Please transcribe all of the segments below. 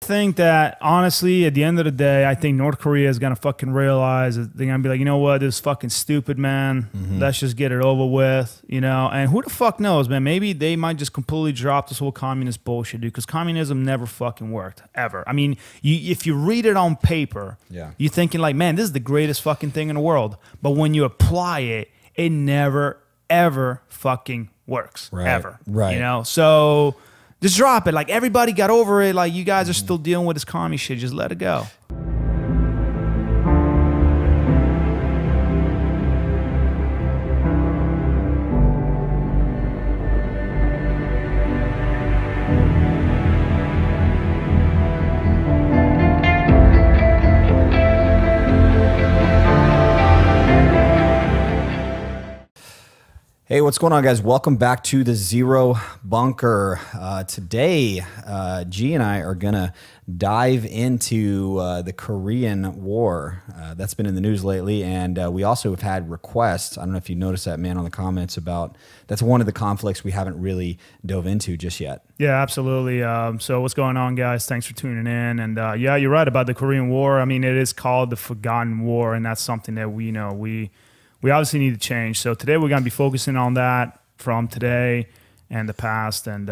think that, honestly, at the end of the day, I think North Korea is going to fucking realize that they're going to be like, you know what, this is fucking stupid, man. Let's just get it over with, you know? And who the fuck knows, man? Maybe they might just completely drop this whole communist bullshit, dude, because communism never fucking worked, ever. I mean, if you read it on paper, you're thinking like, man, this is the greatest fucking thing in the world. But when you apply it, it never, ever fucking works, ever. Right. You know? So just drop it. Like, everybody got over it. Like, you guys are still dealing with this commie shit. Just let it go. Hey, what's going on, guys? Welcome back to the Zero Bunker. Today, G and I are going to dive into the Korean War. That's been in the news lately, and we also have had requests. I don't know if you noticed that, man, on the comments about that's one of the conflicts we haven't really dove into just yet. Yeah, absolutely. So what's going on, guys? Thanks for tuning in. And yeah, you're right about the Korean War. I mean, it is called the Forgotten War, and that's something that we know we obviously need to change. So today we're going to be focusing on that from today and the past, and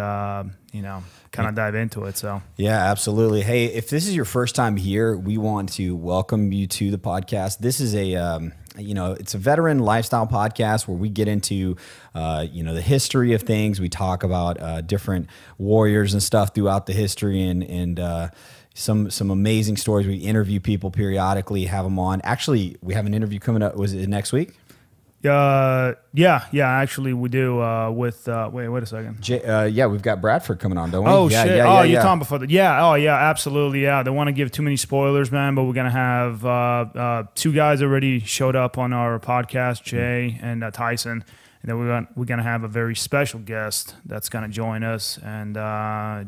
you know, kind of dive into it. So yeah, absolutely. Hey, if this is your first time here, we want to welcome you to the podcast. This is a you know, it's a veteran lifestyle podcast where we get into you know, the history of things. We talk about different warriors and stuff throughout the history, and some amazing stories. We interview people periodically, have them on. Actually, we have an interview coming up. Was it next week? Yeah. Actually, we do. Wait a second. Yeah, we've got Bradford coming on, don't we? Oh, yeah, shit. Yeah, you're talking before that. Yeah. Oh, yeah. Absolutely. Yeah. Don't want to give too many spoilers, man. But we're gonna have two guys already showed up on our podcast, Jay and Tyson. And then we're gonna have a very special guest that's gonna join us, and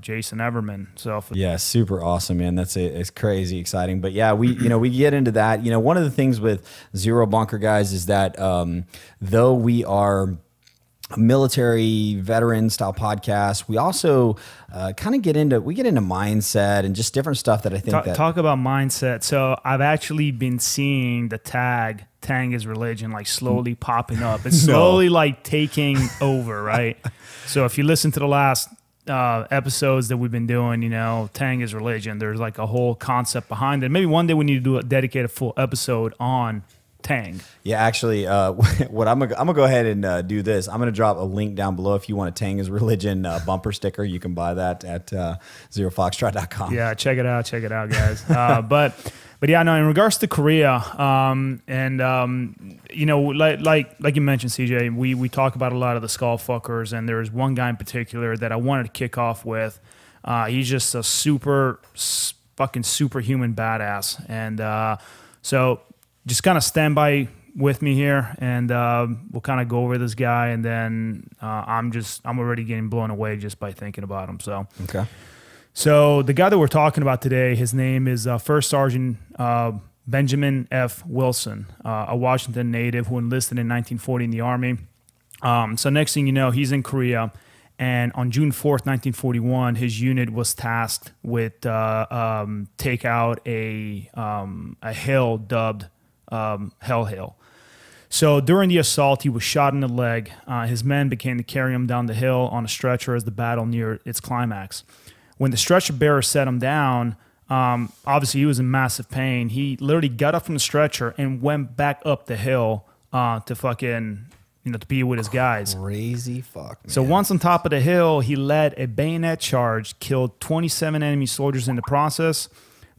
Jason Everman. So yeah, super awesome, man. It's crazy exciting. But yeah, we get into that. You know, one of the things with Zero Bunker, guys, is that though we are a military veteran style podcast, we also kind of get into mindset and just different stuff that I think talk about mindset. So I've actually been seeing the tag "Tang is religion" like slowly popping up. It's slowly like taking over, right? So if you listen to the last episodes that we've been doing, you know, Tang is religion. There's like a whole concept behind it. Maybe one day we need to dedicate a full episode on Tang. Yeah, actually, what I'm gonna go ahead and do this. I'm gonna drop a link down below if you want a Tang is religion bumper sticker. You can buy that at zerofoxtrot.com. Yeah, check it out, guys. But yeah, no. In regards to Korea, you know, like you mentioned, CJ, we talk about a lot of the skull fuckers, and there's one guy in particular that I wanted to kick off with. He's just a fucking superhuman badass, and so. Just kind of stand by with me here, and we'll kind of go over this guy, and then I'm already getting blown away just by thinking about him. So okay. So the guy that we're talking about today, his name is First Sergeant Benjamin F. Wilson, a Washington native who enlisted in 1940 in the Army. So next thing you know, he's in Korea. And on June 4th, 1941, his unit was tasked with take out a hill dubbed Hell Hill. So during the assault, he was shot in the leg. His men began to carry him down the hill on a stretcher as the battle neared its climax. When the stretcher bearer set him down, obviously he was in massive pain. He literally got up from the stretcher and went back up the hill to fucking, you know, to be with his guys. Crazy fuck, man. So once on top of the hill, he led a bayonet charge, killed 27 enemy soldiers in the process.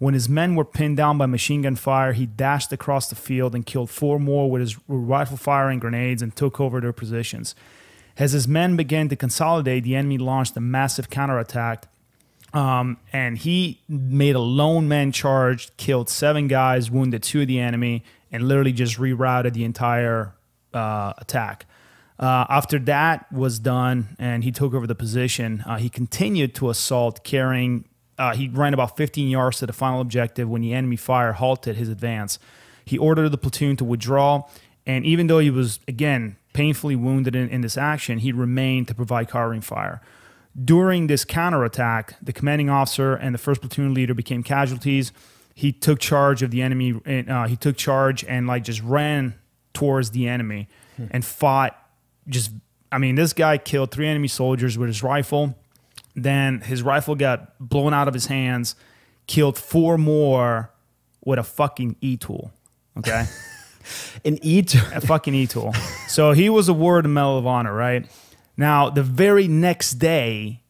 When his men were pinned down by machine gun fire, he dashed across the field and killed 4 more with his rifle fire and grenades and took over their positions. As his men began to consolidate, the enemy launched a massive counterattack, and he made a lone man charge, killed 7 guys, wounded 2 of the enemy, and literally just rerouted the entire attack. After that was done and he took over the position, he continued to assault, carrying... he ran about 15 yards to the final objective when the enemy fire halted his advance. He ordered the platoon to withdraw, and even though he was, again, painfully wounded in this action, he remained to provide covering fire. During this counterattack, the commanding officer and the first platoon leader became casualties. He took charge of the enemy. He took charge and like just ran towards the enemy and fought. This guy killed 3 enemy soldiers with his rifle. Then his rifle got blown out of his hands. Killed 4 more with a fucking E-tool. Okay. An E-tool. A fucking E-tool. So he was awarded the Medal of Honor, right? Now, the very next day,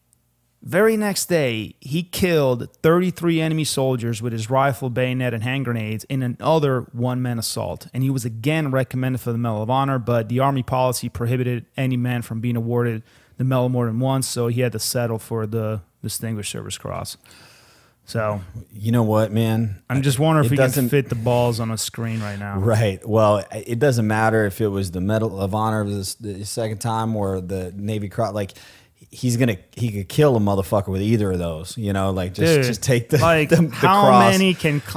he killed 33 enemy soldiers with his rifle, bayonet, and hand grenades in another one-man assault. And he was again recommended for the Medal of Honor, but the Army policy prohibited any man from being awarded the medal more than once, so he had to settle for the Distinguished Service Cross. So, you know what, man? I'm just wondering if we can fit the balls on a screen right now. Right. Well, it doesn't matter if it was the Medal of Honor the second time or the Navy Cross. Like, he could kill a motherfucker with either of those. You know, like just take the like the how cross.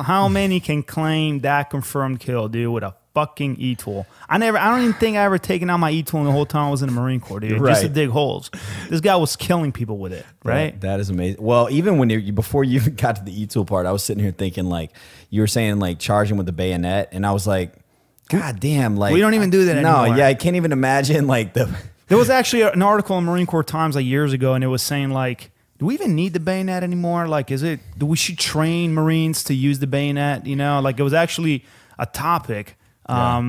how many can claim that confirmed kill, dude, with a fucking E-tool? I don't even think I ever taken out my E-tool the whole time I was in the Marine Corps, dude. Right. Just to dig holes. This guy was killing people with it, right? That is amazing. Well, even when before you even got to the E-tool part, I was sitting here thinking, like, you were saying, like, charging with the bayonet, and I was like, God damn, like, we don't even do that anymore. No, yeah, I can't even imagine, like, There was actually an article in Marine Corps Times like years ago, and it was saying, like, do we even need the bayonet anymore? Like, do we should train Marines to use the bayonet? You know, like, it was actually a topic. Yeah.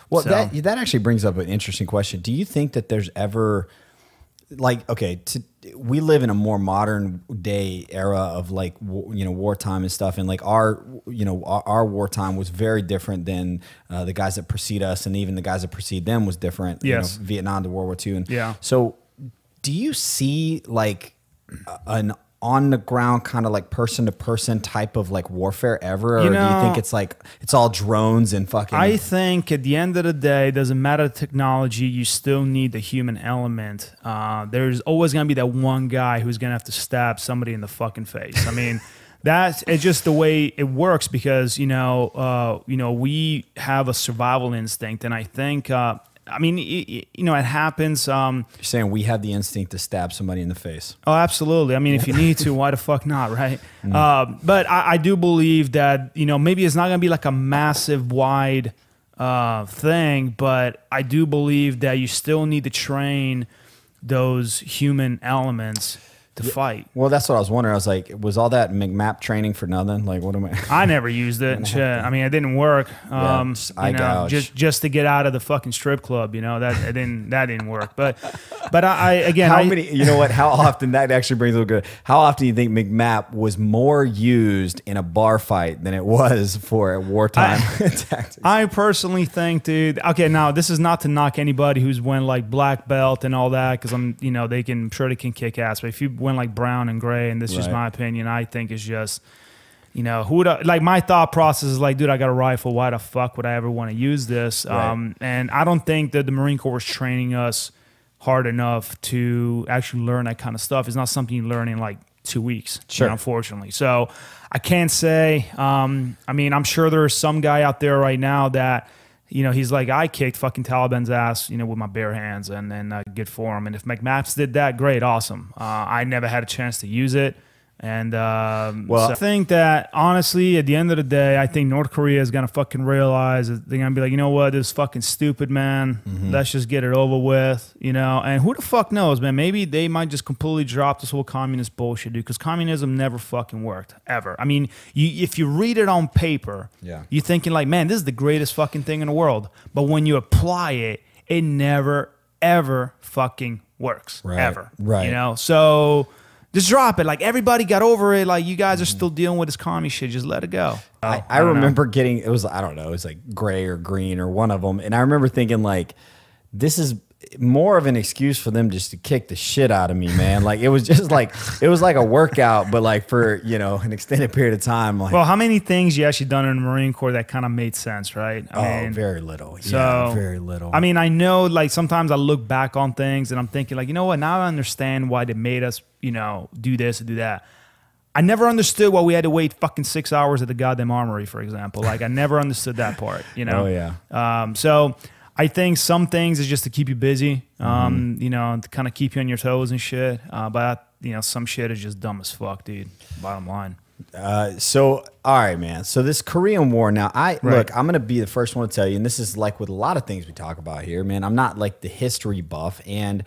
Well, that actually brings up an interesting question. Do you think that there's ever, like, okay, we live in a more modern day era of, like, wartime and stuff, and like our wartime was very different than the guys that precede us, and even the guys that precede them was different. Yes. Vietnam to World War II. And yeah. So, do you see like an on the ground kind of like person to person type of like warfare ever, or do you think it's like it's all drones and fucking? I think at the end of the day, it doesn't matter the technology, you still need the human element. There's always gonna be that one guy who's gonna have to stab somebody in the fucking face. I mean, it's just the way it works because we have a survival instinct, and I think. It happens. You're saying we have the instinct to stab somebody in the face. Oh, absolutely. I mean, if you need to, why the fuck not, right? But I do believe that, maybe it's not going to be like a massive, wide thing, but I do believe that you still need to train those human elements to fight. Well, that's what I was wondering. I was like, was all that McMap training for nothing? Like, what am I? I never used it. Shit. I mean, it didn't work. Just to get out of the fucking strip club, that didn't work. But how often that actually brings up good? How often do you think McMap was more used in a bar fight than it was for a wartime tactics? I personally think, dude. Okay, now this is not to knock anybody who's won like black belt and all that, because they can kick ass. But if you went like brown and gray, and this is just my opinion, I think it's just, my thought process is like, dude, I got a rifle. Why the fuck would I ever want to use this? Right. And I don't think that the Marine Corps was training us hard enough to actually learn that kind of stuff. It's not something you learn in like 2 weeks, unfortunately. So I can't say. I'm sure there's some guy out there right now that, he's like, I kicked fucking Taliban's ass, with my bare hands, and then good for him. And if McMaps did that, great, awesome. I never had a chance to use it. And so I think that, honestly, at the end of the day, I think North Korea is going to fucking realize that they're going to be like, you know what, this is fucking stupid, man. Let's just get it over with, And who the fuck knows, man? Maybe they might just completely drop this whole communist bullshit, dude, because communism never fucking worked, ever. I mean, if you read it on paper, you're thinking like, man, this is the greatest fucking thing in the world. But when you apply it, it never, ever fucking works, ever. Right. So... just drop it. Like, everybody got over it. Like, you guys are still dealing with this commie shit. Just let it go. I remember getting, it was like gray or green or one of them. And I remember thinking, like, this is more of an excuse for them just to kick the shit out of me, man. Like, it was just like, it was like a workout, but like for, an extended period of time. Like, well, how many things you actually done in the Marine Corps that kind of made sense, right? I mean, very little. Yeah, very little. I mean, I know, like, sometimes I look back on things and I'm thinking, like, you know what? Now I understand why they made us, do this and do that. I never understood why we had to wait fucking 6 hours at the goddamn armory, for example. Like, I never understood that part, Oh, yeah. So I think some things is just to keep you busy, you know, to kind of keep you on your toes and shit. But you know, some shit is just dumb as fuck, dude. Bottom line. So, all right, man. So this Korean War now, look, I'm going to be the first one to tell you, and this is like with a lot of things we talk about here, man, I'm not like the history buff, and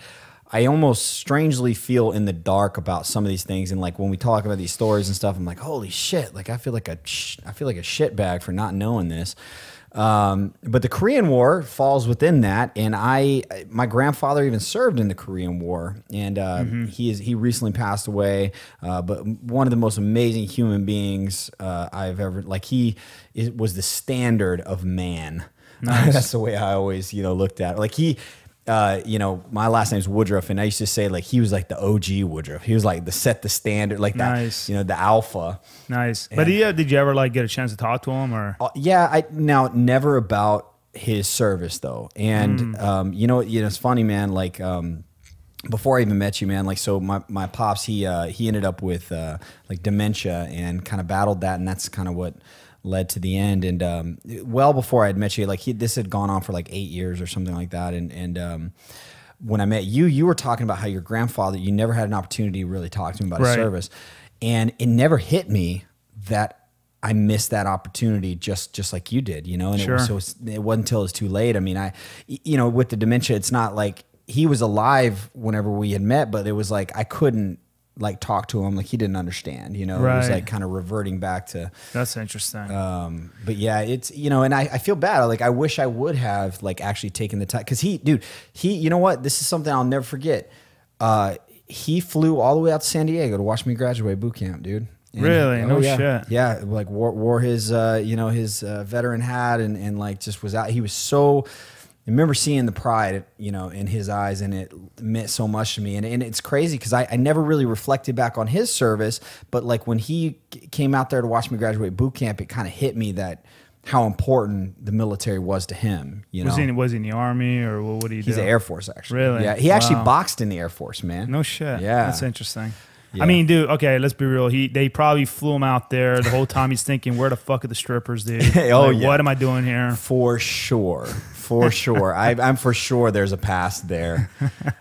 I almost strangely feel in the dark about some of these things. And like when we talk about these stories and stuff, I'm like, holy shit, like I feel like a shit bag for not knowing this. But the Korean War falls within that, and my grandfather even served in the Korean War, and he recently passed away. But one of the most amazing human beings I've ever was the standard of man. Nice. That's the way I always looked at it. Like my last name's Woodruff, and I used to say like he was like the OG Woodruff. He was like the standard, like nice. That, the alpha. Nice. And, but did you ever like get a chance to talk to him or? Yeah, never about his service though. And it's funny, man. Like before I even met you, man. Like so, my pops he ended up with like dementia and kind of battled that, and that's kind of what led to the end. And well before I had met you, like this had gone on for like 8 years or something like that. And when I met you, you were talking about how your grandfather, you never had an opportunity to really talk to him about his service. And it never hit me that I missed that opportunity just like you did, and it wasn't until it was too late. I mean, with the dementia, it's not like he was alive whenever we had met, but it was like I couldn't like talk to him, like he didn't understand, it was like kind of reverting back to. That's interesting. But yeah, it's and I feel bad. Like I wish I would have like actually taken the time, because he you know what, this is something I'll never forget. He flew all the way out to San Diego to watch me graduate boot camp, dude. And, really? No shit. Yeah, like wore his his veteran hat and like just was out. He was so. I remember seeing the pride, in his eyes, and it meant so much to me. And it's crazy because I never really reflected back on his service, but like when he came out there to watch me graduate boot camp, it kind of hit me that how important the military was to him. Was he in the Army, or what did he do? He's the Air Force, actually. Really? Yeah, he actually boxed in the Air Force, man. No shit. Yeah, that's interesting. Yeah. I mean, dude, okay, let's be real. They probably flew him out there. The whole time he's thinking, where the fuck are the strippers, dude? What am I doing here? For sure. For sure. I'm for sure there's a past there.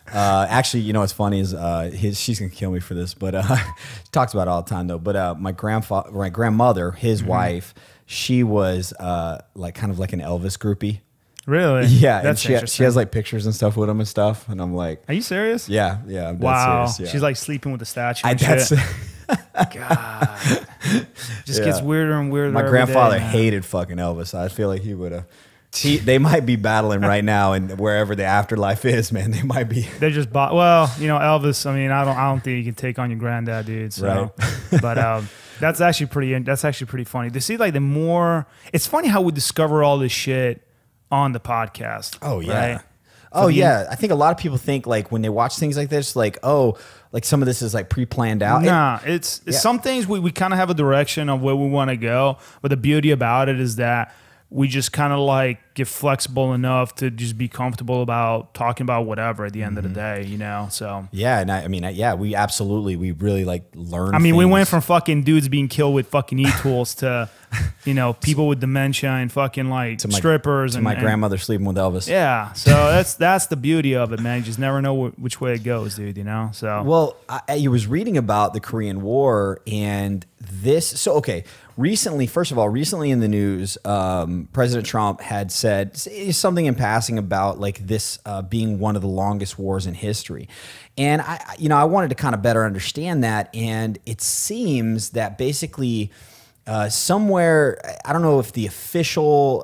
Actually, what's funny is she's going to kill me for this, but she talks about it all the time, though. But my grandmother, his wife, she was like kind of like an Elvis groupie. Really? Yeah, that's and she has like pictures and stuff with him and stuff, and I'm like, are you serious? Yeah, I'm wow. serious. Yeah. She's like sleeping with the statue. And shit. God, just gets weirder and weirder. My grandfather hated fucking Elvis. I feel like he would have. They might be battling right now, and wherever the afterlife is, man, they might be. They just bought. Well, Elvis. I mean, I don't think you can take on your granddad, dude. So, right. But that's actually pretty funny to see. Like it's funny how we discover all this shit on the podcast. Oh yeah. Right? Yeah. I think a lot of people think like when they watch things like this, like, oh, like some of this is like pre-planned out. Nah, it's some things we kind of have a direction of where we want to go. But the beauty about it is that we just kind of like get flexible enough to just be comfortable about talking about whatever at the end of the day, so. Yeah. And I mean, we really like learn. I mean, we went from fucking dudes being killed with fucking e-tools to, people with dementia and fucking like strippers. My grandmother sleeping with Elvis. Yeah. So that's the beauty of it, man. You just never know which way it goes, dude, so. Well, I was reading about the Korean War and this. So, okay. Recently in the news, President Trump had said something in passing about like this being one of the longest wars in history. And I wanted to kind of better understand that. And it seems that basically somewhere, I don't know if the official,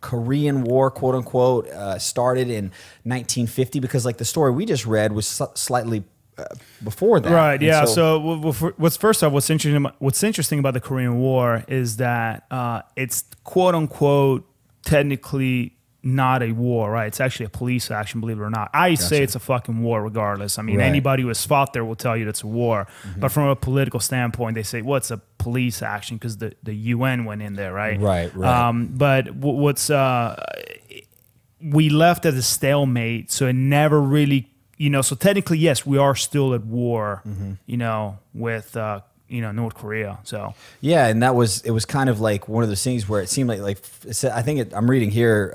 Korean War, quote unquote, started in 1950, because like the story we just read was slightly before that. Right. Yeah. So what's interesting about the Korean War is that it's quote unquote technically not a war, right? It's actually a police action, believe it or not. I say it's a fucking war regardless. I mean, anybody who has fought there will tell you it's a war. But from a political standpoint, they say, well, it's a police action because the UN went in there, right? Right. But we left as a stalemate, so it never really, so technically, yes, we are still at war, with North Korea. So yeah, and it was kind of like one of those things where it seemed like I think I'm reading here,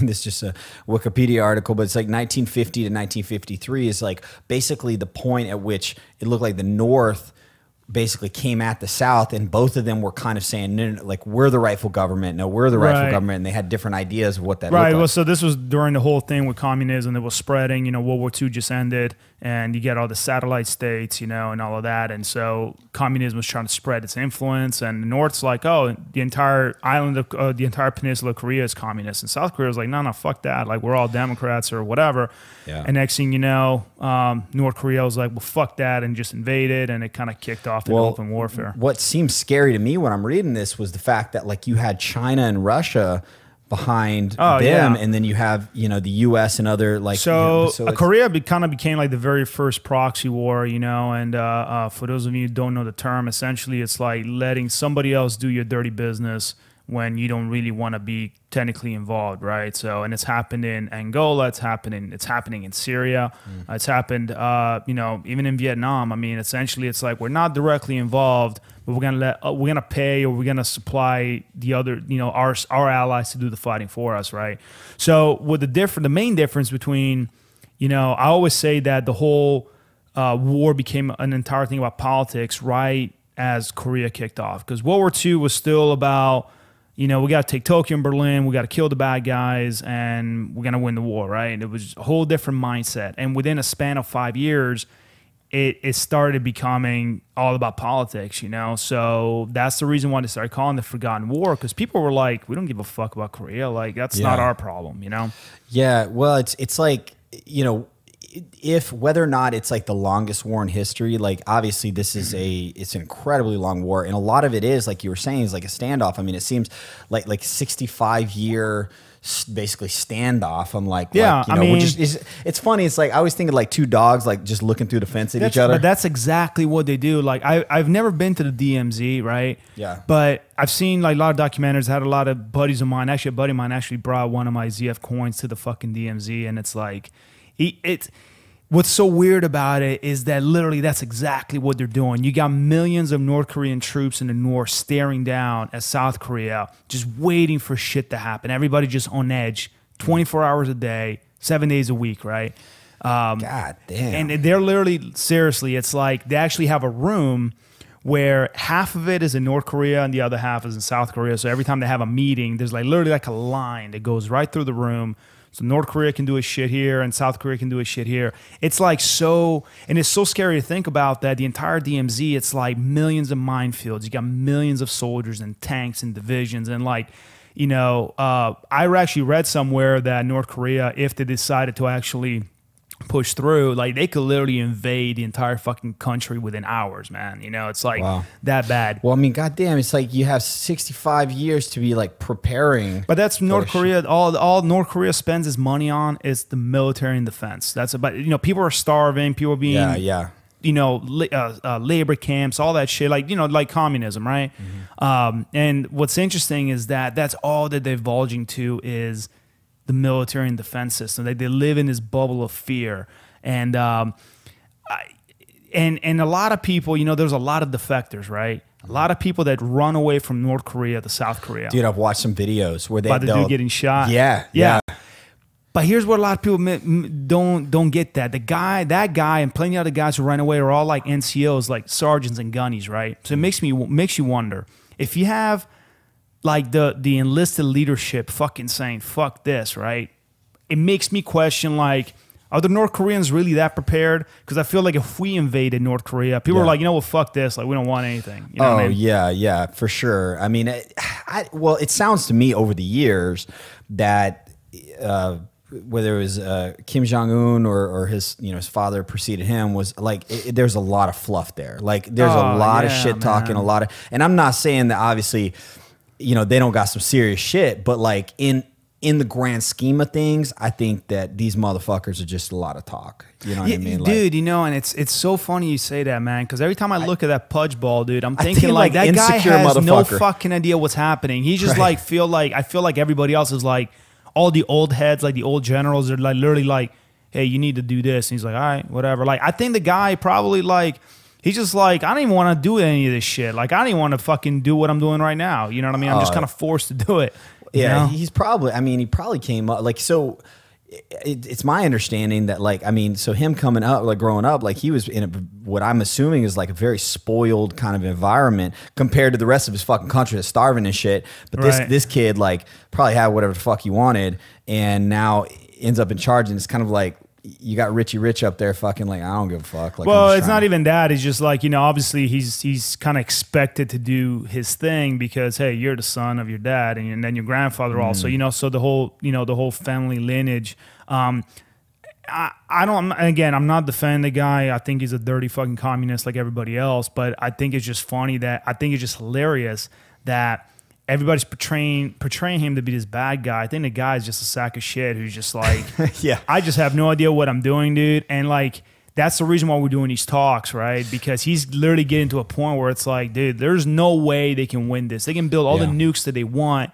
this is just a Wikipedia article, but it's like 1950 to 1953 is like basically the point at which it looked like the North basically came at the South, and both of them were kind of saying, no, like, we're the rightful government. No, we're the rightful government. And they had different ideas of what that looked like. Well, so this was during the whole thing with communism that was spreading. World War II just ended, and you get all the satellite states, and all of that. And so communism was trying to spread its influence, and the North's like, oh, the entire island of the entire peninsula of Korea is communist, and South Korea was like, no, fuck that. Like, we're all Democrats or whatever. Yeah. And next thing you know, North Korea was like, well, fuck that, and just invaded, and it kind of kicked off the open warfare. What seems scary to me when I'm reading this was the fact that like you had China and Russia behind them, and then you have the U.S. and other like. So Korea kind of became like the very first proxy war, and for those of you who don't know the term, essentially it's like letting somebody else do your dirty business when you don't really want to be technically involved, right? So, and it's happened in Angola, it's happening in Syria, it's happened, even in Vietnam. I mean, essentially, it's like we're not directly involved, but we're gonna pay, or we're gonna supply the other, our allies to do the fighting for us, right? So, with the main difference between, I always say that the whole war became an entire thing about politics right as Korea kicked off, because World War II was still about, we got to take Tokyo and Berlin, we got to kill the bad guys, and we're going to win the war, right? It was a whole different mindset. And within a span of 5 years, it started becoming all about politics, So that's the reason why they started calling the Forgotten War, because people were like, we don't give a fuck about Korea. Like, that's not our problem, Yeah, well, it's like, if whether or not it's like the longest war in history, like obviously this is it's an incredibly long war, and a lot of it is, like you were saying, is like a standoff. I mean, it seems like 65-year basically standoff. I'm like, it's funny. It's like I always think of like two dogs like just looking through the fence at each other. But that's exactly what they do. Like I've never been to the DMZ, right? Yeah. But I've seen like a lot of documentaries. Had a lot of buddies of mine. Actually, a buddy of mine actually brought one of my ZF coins to the fucking DMZ, and it's like. What's so weird about it is that literally that's exactly what they're doing. You got millions of North Korean troops in the north staring down at South Korea, just waiting for shit to happen. Everybody just on edge, 24 hours a day, 7 days a week, right? God damn. And they're literally, seriously, it's like they actually have a room where half of it is in North Korea and the other half is in South Korea. So every time they have a meeting, there's like literally like a line that goes right through the room. So North Korea can do his shit here, and South Korea can do his shit here. It's like and it's so scary to think about that the entire DMZ, it's like millions of minefields. You got millions of soldiers and tanks and divisions. And like, I actually read somewhere that North Korea, if they decided to actually push through, like they could literally invade the entire fucking country within hours, man. It's like that bad. Well, I mean, goddamn, it's like you have 65 years to be like preparing. But that's North Korea. All North Korea spends its money on is the military and defense. That's about, people are starving, people are being, labor camps, all that shit, like, like communism, right? Mm-hmm. And what's interesting is that that's all that they're divulging to is the military and defense system. They live in this bubble of fear, and a lot of people, there's a lot of defectors, right? A lot of people that run away from North Korea to South Korea. Dude, I've watched some videos where by the dude getting shot. Yeah. But here's what a lot of people don't get that that guy, and plenty of other guys who ran away are all like NCOs, like sergeants and gunnies, right? So it makes you wonder if you have like the enlisted leadership fucking saying, fuck this, right? It makes me question, like, are the North Koreans really that prepared? Because I feel like if we invaded North Korea, people are like, well, fuck this. Like, we don't want anything. You know what I mean? Yeah, for sure. I mean, it sounds to me over the years that whether it was Kim Jong-un or his his father preceded him, was like there's a lot of fluff there. Like, there's a lot of shit talking, a lot of, and I'm not saying that obviously they don't got some serious shit, but like in the grand scheme of things, I think that these motherfuckers are just a lot of talk. You know what I mean? Dude, and it's so funny you say that, man, because every time I look at that pudge ball, dude, I'm thinking like that guy has no fucking idea what's happening. He's just I feel like everybody else is like, all the old heads, like the old generals, are like literally like, hey, you need to do this. And he's like, all right, whatever. Like, I think the guy probably like, He's just like, I don't even want to do any of this shit. Like, I don't even want to fucking do what I'm doing right now. You know what I mean? I'm just kind of forced to do it. Yeah, you know? he's probably, I mean, he probably came up, like, so it's my understanding that, like, I mean, so him coming up, like, growing up, like, he was in what I'm assuming is, like, a very spoiled kind of environment compared to the rest of his fucking country that's starving and shit. But this kid, like, probably had whatever the fuck he wanted, and now ends up in charge, and it's kind of like, you got Richie Rich up there fucking like, I don't give a fuck. Like, well, it's not even that. It's just like, you know, obviously he's kind of expected to do his thing because, hey, you're the son of your dad and then your grandfather also, you know, so the whole, you know, the whole family lineage. I don't, again, I'm not defending the guy. I think he's a dirty fucking communist like everybody else, but I think it's just funny that, I think it's just hilarious that everybody's portraying him to be this bad guy. I think the guy is just a sack of shit who's just like, yeah, I just have no idea what I'm doing, dude. And like, that's the reason why we're doing these talks, right? Because he's literally getting to a point where it's like, dude, there's no way they can win this. They can build all the nukes that they want.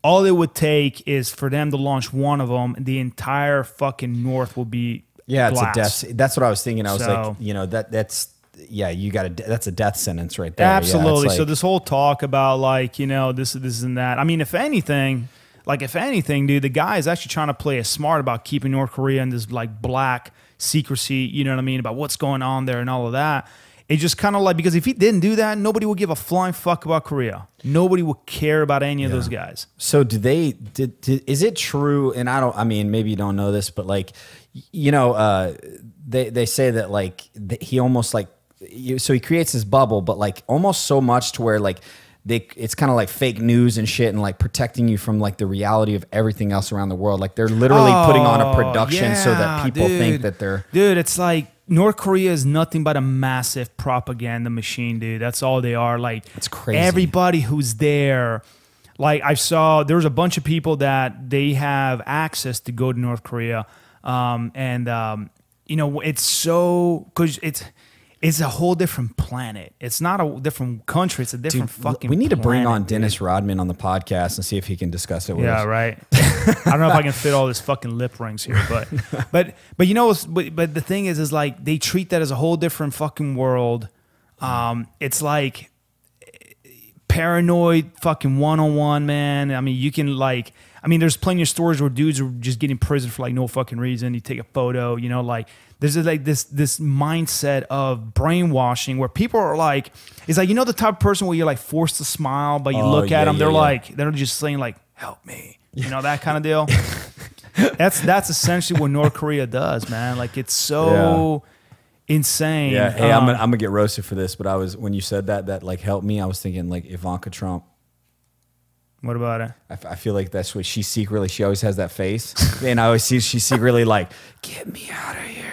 All it would take is for them to launch one of them, and the entire fucking North will be blast. It's a death. That's what I was thinking. I was like, you know, that's. Yeah, you got to. That's a death sentence right there. Absolutely. Yeah, like, so this whole talk about like, you know, this and that. I mean, if anything, dude, the guy is actually trying to play as smart about keeping North Korea in this like black secrecy. You know what I mean, about what's going on there and all of that. It's just kind of like, because if he didn't do that, nobody would give a flying fuck about Korea. Nobody would care about any of those guys. So is it true? And I mean, maybe you don't know this, but like, you know, they say that like he almost like. So he creates this bubble, but like almost so much to where like it's kind of like fake news and shit, and like protecting you from like the reality of everything else around the world. Like they're literally putting on a production so that people think that they're... Dude, it's like North Korea is nothing but a massive propaganda machine, dude. That's all they are. Like, it's crazy. Everybody who's there, like I saw, there was a bunch of people that they have access to go to North Korea. You know, it's so... because it's a whole different planet. It's not a different country. It's a different fucking We need to bring on dude. Dennis Rodman on the podcast and see if he can discuss it with us. Yeah, right. I don't know if I can fit all this fucking lip rings here, but you know, but the thing is like they treat that as a whole different fucking world. It's like paranoid fucking 101, man. I mean, you can like... I mean, there's plenty of stories where dudes are just getting in prison for like no fucking reason. You take a photo, you know, like there's like this mindset of brainwashing where people are like, it's like, you know, the type of person where you're like forced to smile, but you look at them, they're just saying like, help me, you know, that kind of deal. That's essentially what North Korea does, man. Like it's so insane. Yeah. Hey, I'm gonna get roasted for this, but when you said that like help me, I was thinking like Ivanka Trump. What about it? I feel like that's what she always has that face. And I always see she's secretly like, get me out of here.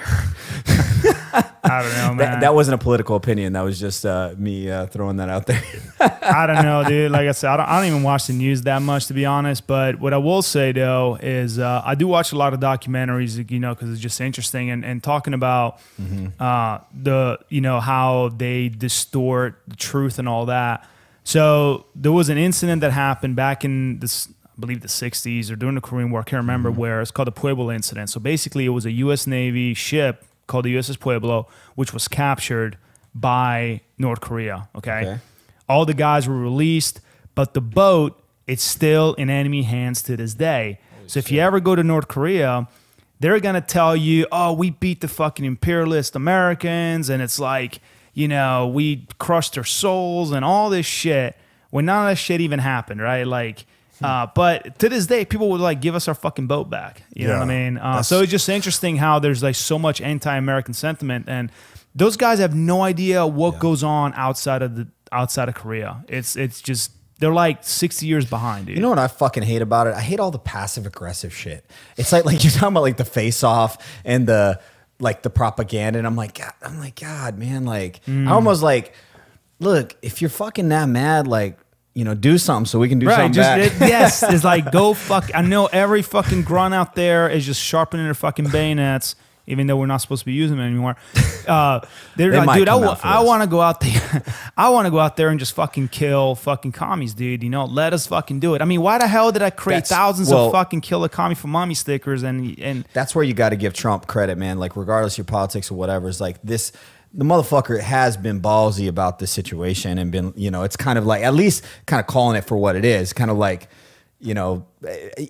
I don't know, man. That wasn't a political opinion. That was just me throwing that out there. I don't know, dude. Like I said, I don't even watch the news that much, to be honest. But what I will say, though, is I do watch a lot of documentaries, you know, because it's just interesting. And talking about you know, how they distort the truth and all that. So there was an incident that happened back in this, I believe the 60s or during the Korean War, I can't remember where. It's called the Pueblo incident. So basically it was a U.S. Navy ship called the USS Pueblo, which was captured by North Korea, okay? All the guys were released, but the boat, it's still in enemy hands to this day. So if you ever go to North Korea, they're going to tell you, oh, we beat the fucking imperialist Americans, and it's like... you know, we crushed their souls and all this shit when none of that shit even happened, right? Like, but to this day, people would like give us our fucking boat back. You know what I mean? So it's just interesting how there's like so much anti-American sentiment, and those guys have no idea what goes on outside of Korea. It's just they're like 60 years behind, dude. You know what I fucking hate about it? I hate all the passive aggressive shit. It's like you're talking about like the face off and the propaganda, and I'm like, God, man, like, I almost like, look, if you're fucking that mad, like, you know, do something so we can do something back. Yes, it's like, go fuck. I know every fucking grunt out there is just sharpening their fucking bayonets, even though we're not supposed to be using them anymore. They're like, dude, I want to go out there. I want to go out there and just fucking kill fucking commies, dude. You know, let us fucking do it. I mean, why the hell did I create thousands of fucking kill a commie for mommy stickers? And that's where you got to give Trump credit, man. Like, regardless of your politics or whatever, it's like this. the motherfucker has been ballsy about this situation and been, you know, it's kind of like, at least kind of calling it for what it is. Kind of like, you know,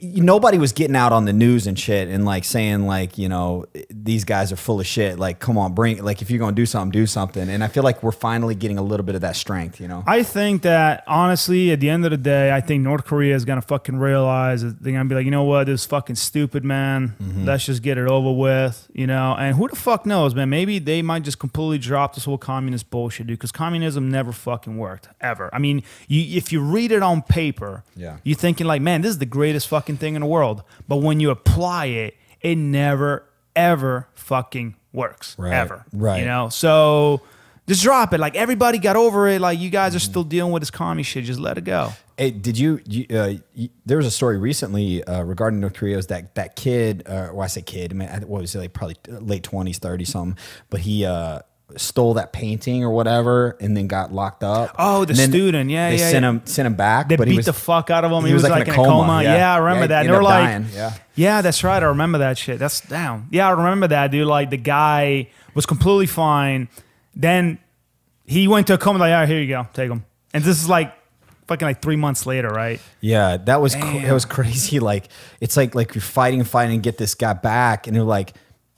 nobody was getting out on the news and shit and like saying like, you know, these guys are full of shit. Like, come on, bring, like, if you're going to do something, do something. And I feel like we're finally getting a little bit of that strength, you know? I think that honestly, at the end of the day, I think North Korea is going to fucking realize that they're going to be like, you know what, this is fucking stupid, man. Let's just get it over with, you know? And who the fuck knows, man? Maybe they might just completely drop this whole communist bullshit, dude, because communism never fucking worked, ever. I mean, if you read it on paper, you're thinking like, man, this is the greatest fucking thing in the world. But when you apply it, it never, ever fucking works. Ever. Right. You know? So just drop it. Like, everybody got over it. Like, you guys are still dealing with this commie shit. Just let it go. Hey, did you there was a story recently regarding North Korea. Was that kid, well, I say kid, I mean, what was it, like probably late 20s, 30 something, but he stole that painting or whatever and then got locked up. Oh, the student. Yeah, they yeah. sent him back. They but beat the fuck out of him. He was like in a coma. Yeah, I remember that. He And they were like, dying. yeah, that's right. I remember that shit. That's down. Yeah, I remember that, dude. Like, the guy was completely fine. Then he went to a coma. Like, all right, here you go. Take him. And this is like fucking like 3 months later, right? Yeah, that was it was crazy. Like, it's like you're fighting and get this guy back, and they're like,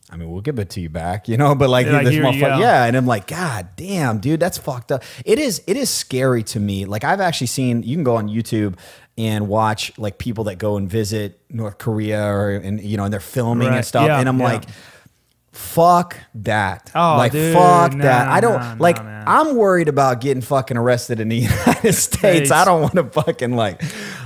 I mean, we'll give it to you back, you know, but like, this motherfucker, yeah. And I'm like, God damn, dude, that's fucked up. It is scary to me. Like, I've actually seen, you can go on YouTube and watch like people that go and visit North Korea and you know, and they're filming and stuff. And I'm like, fuck that. Oh, like, dude, fuck that. I don't man. I'm worried about getting fucking arrested in the United States. I don't want to fucking like,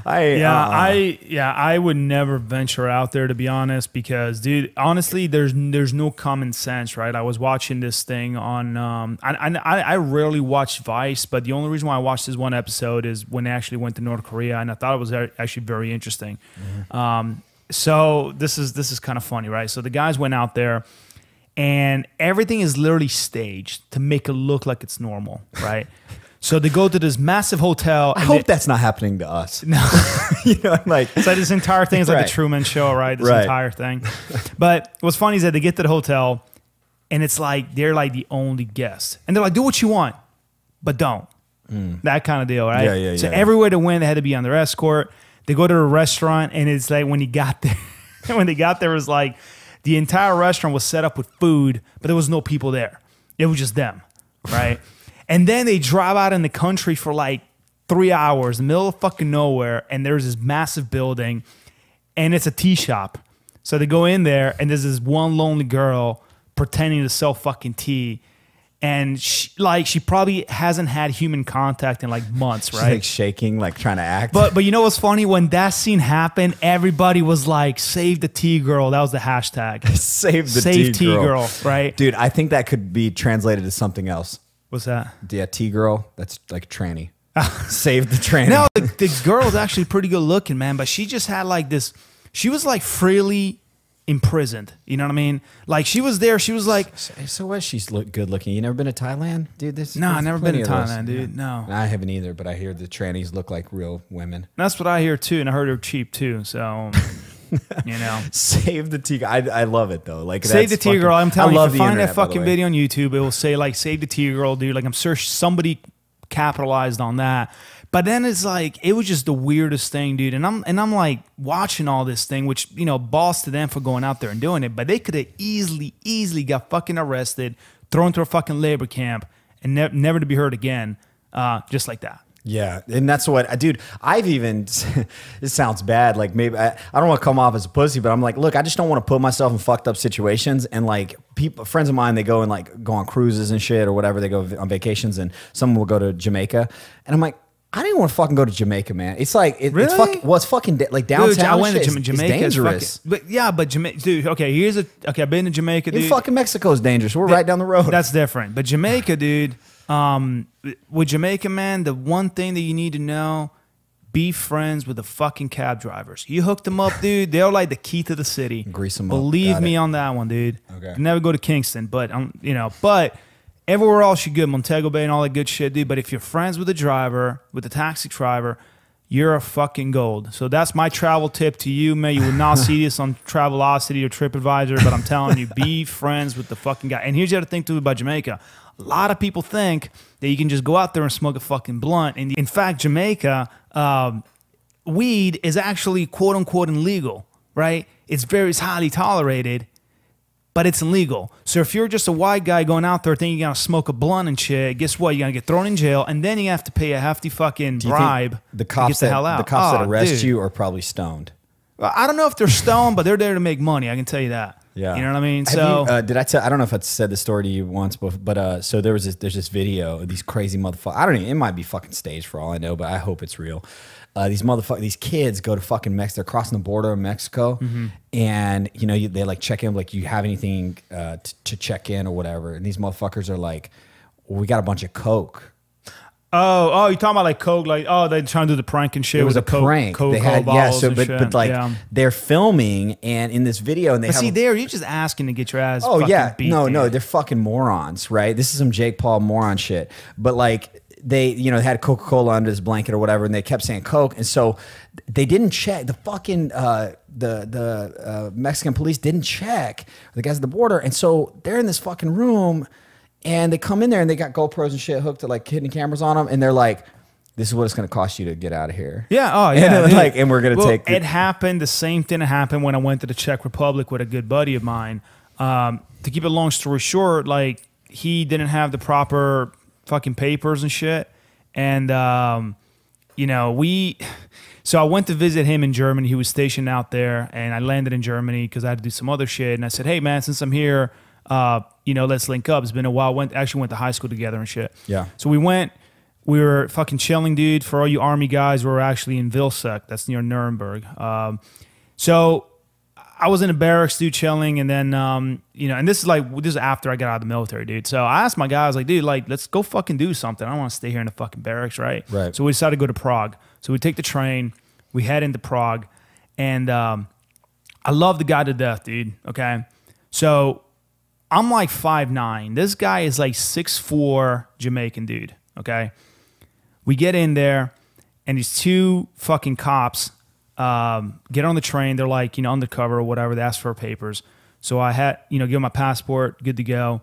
I would never venture out there, to be honest, because, dude, honestly, there's no common sense, right? I was watching this thing on, I rarely watch Vice, but the only reason why I watched this one episode is when they actually went to North Korea, and I thought it was actually very interesting. So this is kind of funny, right? So the guys went out there, and everything is literally staged to make it look like it's normal, right? So they go to this massive hotel. I hope that's not happening to us. No. You know, like, so this entire thing is like the Truman Show, right? This entire thing. But what's funny is that they get to the hotel, and it's like they're like the only guest. And they're like, do what you want, but don't. That kind of deal, right? So everywhere they went, they had to be on their escort. They go to a restaurant, and it's like when he got there, it was like the entire restaurant was set up with food, but there was no people there. It was just them, right? And then they drive out in the country for like 3 hours in the middle of fucking nowhere, and there's this massive building, and it's a tea shop. So they go in there, and there's this one lonely girl pretending to sell fucking tea. And she probably hasn't had human contact in like months, right? She's like shaking, like trying to act. But you know what's funny? When that scene happened, everybody was like, "Save the tea girl." That was the hashtag. Save the tea girl, right? Dude, I think that could be translated to something else. What's that? Yeah, tea girl. That's like a tranny. Save the tranny. No, the girl was actually pretty good looking, man. But she just had like this. She was like freely imprisoned. You know what I mean? Like, she was there. She was like, so what? She's good looking. You never been to Thailand, dude? No, I've never been to Thailand, dude. No, I haven't either. But I hear the trannies look like real women. That's what I hear too, and I heard they're cheap too. So, you know, save the tea. I love it though. Like, save the tea girl. I'm telling you, if you find that fucking video on YouTube, it will say like "save the tea girl," dude. Like, I'm sure somebody capitalized on that. But then it's like, it was just the weirdest thing, dude. And I'm like watching all this thing, which, you know, balls to them for going out there and doing it. But they could have easily got fucking arrested, thrown to a fucking labor camp, and never to be heard again, just like that. Yeah, and that's what, dude, I've even, it sounds bad, like maybe, I don't want to come off as a pussy, but I'm like, look, I just don't want to put myself in fucked up situations. And like, friends of mine, they go and like go on cruises and shit or whatever, they go on vacations, and some will go to Jamaica. And I'm like, I didn't want to fucking go to Jamaica, man. It's like, really? It's fucking, well, it's fucking like downtown. Dude, I went to Jamaica. It's dangerous. But yeah, but Jamaica, dude, okay, I've been to Jamaica, dude. Fucking Mexico's dangerous. We're right down the road. That's different. But Jamaica, dude, with Jamaica, man, the one thing that you need to know, be friends with the fucking cab drivers. You hook them up, dude, they're like the key to the city. Grease them up. Believe me on that one, dude. Okay. Never go to Kingston, but, you know, but everywhere else you good, Montego Bay and all that good shit, dude. But if you're friends with the driver, with the taxi driver, you're a fucking gold. So that's my travel tip to you, man. You will not see this on Travelocity or TripAdvisor, but I'm telling you, be friends with the fucking guy. And here's the other thing too about Jamaica. A lot of people think that you can just go out there and smoke a fucking blunt. And in fact, Jamaica, weed is actually quote unquote illegal, right? It's highly tolerated, but it's illegal. So if you're just a white guy going out there thinking you're gonna smoke a blunt and shit, guess what? You're gonna get thrown in jail, and then you have to pay a hefty fucking bribe the cops to get the hell out. The cops that arrest you are probably stoned. Well, I don't know if they're stoned, but they're there to make money. I can tell you that. Yeah, you know what I mean. Did I tell? I don't know if I said this story to you once, but so there's this video of these crazy motherfuckers. I don't even. It might be fucking staged for all I know, but I hope it's real. These kids go to fucking Mexico. They're crossing the border of Mexico, and you know they like check in, like, you have anything to check in or whatever. And these motherfuckers are like, well, we got a bunch of coke. Oh, you're talking about like coke, like, oh, they're trying to do the prank and shit. It was a prank. They had, yeah. So, but like, they're filming, and in this video, and they see, you're just asking to get your ass. Oh yeah, beat, no, they're fucking morons, right? This is some Jake Paul moron shit. But like, they, you know, had Coca-Cola under his blanket or whatever, and they kept saying Coke, and so they didn't check the fucking the Mexican police didn't check the guys at the border, and so they're in this fucking room. And they come in there and they got GoPros and shit hooked to like hidden cameras on them, and they're like, "This is what it's going to cost you to get out of here." Yeah, oh yeah. And like, and we're going to take. It happened. The same thing that happened when I went to the Czech Republic with a good buddy of mine. To keep a long story short, like, he didn't have the proper fucking papers and shit, and you know, so I went to visit him in Germany. He was stationed out there, and I landed in Germany because I had to do some other shit. And I said, "Hey man, since I'm here, you know, let's link up. It's been a while. Actually went to high school together and shit." Yeah. So we were fucking chilling, dude. For all you army guys, we were actually in Vilseck. That's near Nuremberg. So I was in the barracks, dude, chilling. And then, you know, and this is after I got out of the military, dude. So I asked my guys, like, dude, like, let's go fucking do something. I don't want to stay here in the fucking barracks, right? Right. So we decided to go to Prague. So we take the train. We head into Prague. And I love the guy to death, dude. Okay. So I'm like 5'9". This guy is like 6'4", Jamaican dude, okay? We get in there, and these two fucking cops get on the train. They're like, you know, undercover or whatever. They ask for our papers. So I had, you know, give him my passport, good to go.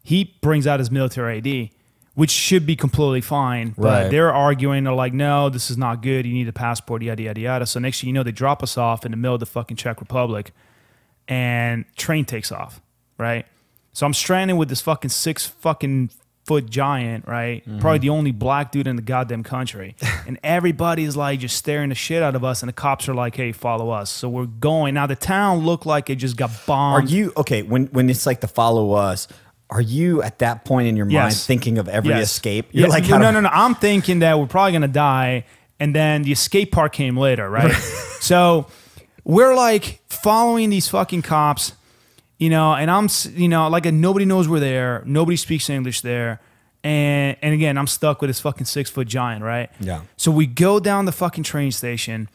He brings out his military ID, which should be completely fine. But they're arguing. They're like, no, this is not good. You need a passport, yada, yada, yada. So next thing you know, they drop us off in the middle of the fucking Czech Republic, and train takes off, right? So I'm stranded with this fucking 6-foot giant, right? Probably the only black dude in the goddamn country. And everybody's like just staring the shit out of us, and the cops are like, hey, follow us. So we're going. Now the town looked like it just got bombed. Are you, okay, when it's like the follow us, are you at that point in your mind thinking of every escape? You're like, no. I'm thinking that we're probably going to die, and then the escape part came later, right? So we're like following these fucking cops. You know, and I'm, you know, like, nobody knows we're there. Nobody speaks English there. And again, I'm stuck with this fucking 6-foot giant, right? Yeah. So we go down the fucking train station.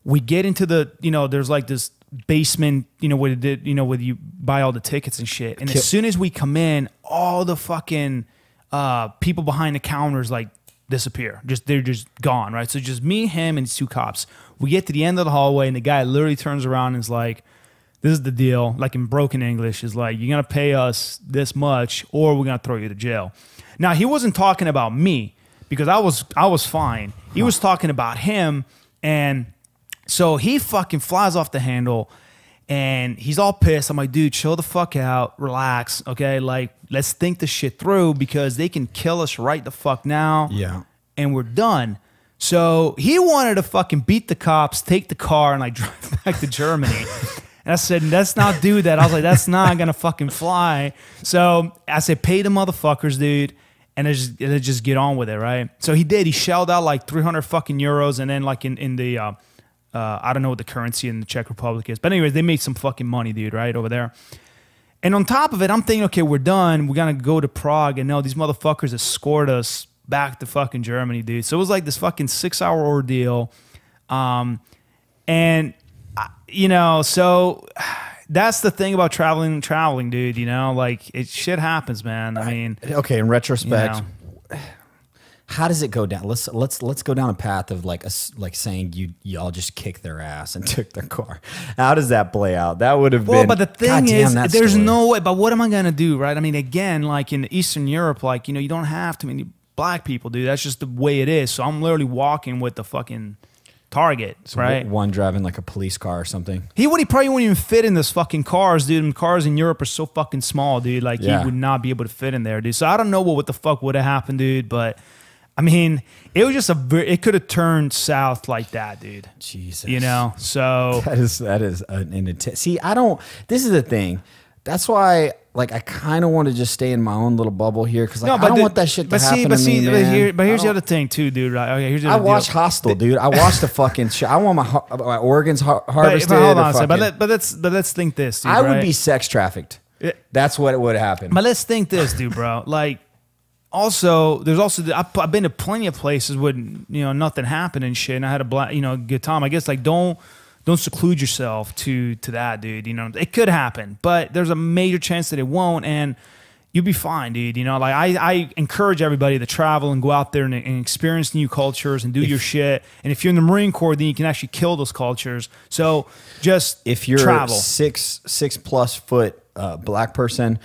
We get into the, you know, there's like this basement, you know, where you buy all the tickets and shit. And as soon as we come in, all the fucking people behind the counters, like, disappear. They're just gone, right? So just me, him, and 2 cops. We get to the end of the hallway, and the guy literally turns around and is like, this is the deal, like in broken English, is like, you're going to pay us this much or we're going to throw you to jail. Now, he wasn't talking about me because I was fine. He was talking about him, and so he fucking flies off the handle, and he's all pissed. I'm like, dude, chill the fuck out, relax, okay? Like, let's think this shit through because they can kill us right the fuck now, and we're done. So he wanted to fucking beat the cops, take the car, and like drive back to Germany. And I said, let's not do that. I was like, that's not going to fucking fly. So I said, pay the motherfuckers, dude, and let's just get on with it, right? So he did. He shelled out like 300 fucking euros, and then like in the, I don't know what the currency in the Czech Republic is. But anyways, they made some fucking money, dude, right, over there. And on top of it, I'm thinking, okay, we're done. We're going to go to Prague. And no, these motherfuckers escort us back to fucking Germany, dude. So it was like this fucking 6-hour ordeal. And... you know, so that's the thing about traveling, dude, you know, like shit happens, man. I mean, okay. In retrospect, how does it go down? Let's go down a path of like saying y'all just kicked their ass and took their car. How does that play out? That would have been. Well, but the thing is, there's story. no way. But what am I gonna do, right? I mean, again, like in Eastern Europe, like you don't have too many black people, dude. That's just the way it is. So I'm literally walking with the fucking target, so right? One driving like a police car or something. He probably wouldn't even fit in this fucking cars, dude. And cars in Europe are so fucking small, dude. Like he would not be able to fit in there, dude. So I don't know what the fuck would have happened, dude. But I mean, it was just it could have turned south like that, dude. Jesus, So that is an intense. See, this is the thing. That's why, like, I kind of want to just stay in my own little bubble here because I don't want that shit to happen to me, man. But here's the other thing, too, dude. Right? Okay, here's the I other watched deal. Hostel, dude. I watched the fucking shit. I want my organs harvested. But hold on a second. But let's think this, dude. I would be sex trafficked. That's what would happen. But let's think this, dude, bro. Like, there's also I've been to plenty of places where nothing happened and shit, and I had a good time. I guess like don't seclude yourself to that, dude. It could happen, but there's a major chance that it won't, and you'll be fine, dude. Like I encourage everybody to travel and go out there and experience new cultures and do your shit. And if you're in the Marine Corps, then you can actually kill those cultures. So just if you're travel. 6+ foot black person.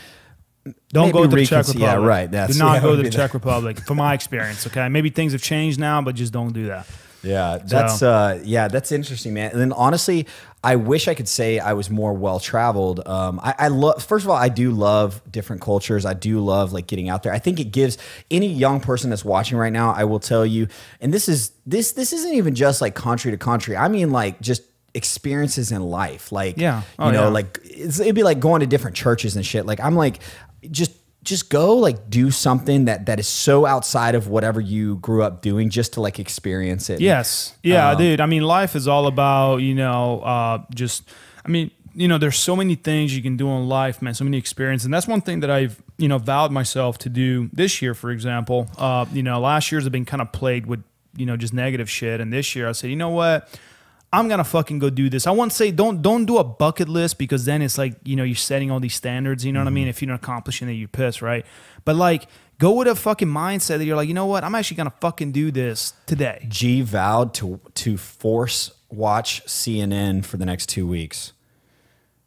Don't go to the Czech Republic. Yeah, right. Do not go to the Czech Republic, from my experience. Okay, maybe things have changed now, but just don't do that. Yeah, that's interesting, man. And then honestly, I wish I could say I was more well traveled. I love. First of all, I do love different cultures. I do love like getting out there. I think it gives any young person that's watching right now. I will tell you, and this isn't even just like country to country. I mean, like just experiences in life. Like like it'd be like going to different churches and shit. Like I'm like just go like do something that is so outside of whatever you grew up doing just to like experience it. Yes. Yeah, dude. I mean, life is all about, there's so many things you can do in life, man, so many experiences. And that's one thing that I've, vowed myself to do this year, for example. Last year's have been kind of plagued with, just negative shit. And this year I said, you know what? I'm gonna fucking go do this. I won't say don't do a bucket list because then it's like you're setting all these standards. You know what I mean? If you're not accomplishing it, you're pissed, right? But like go with a fucking mindset that you're like, you know what? I'm actually gonna fucking do this today. G vowed to force watch CNN for the next 2 weeks.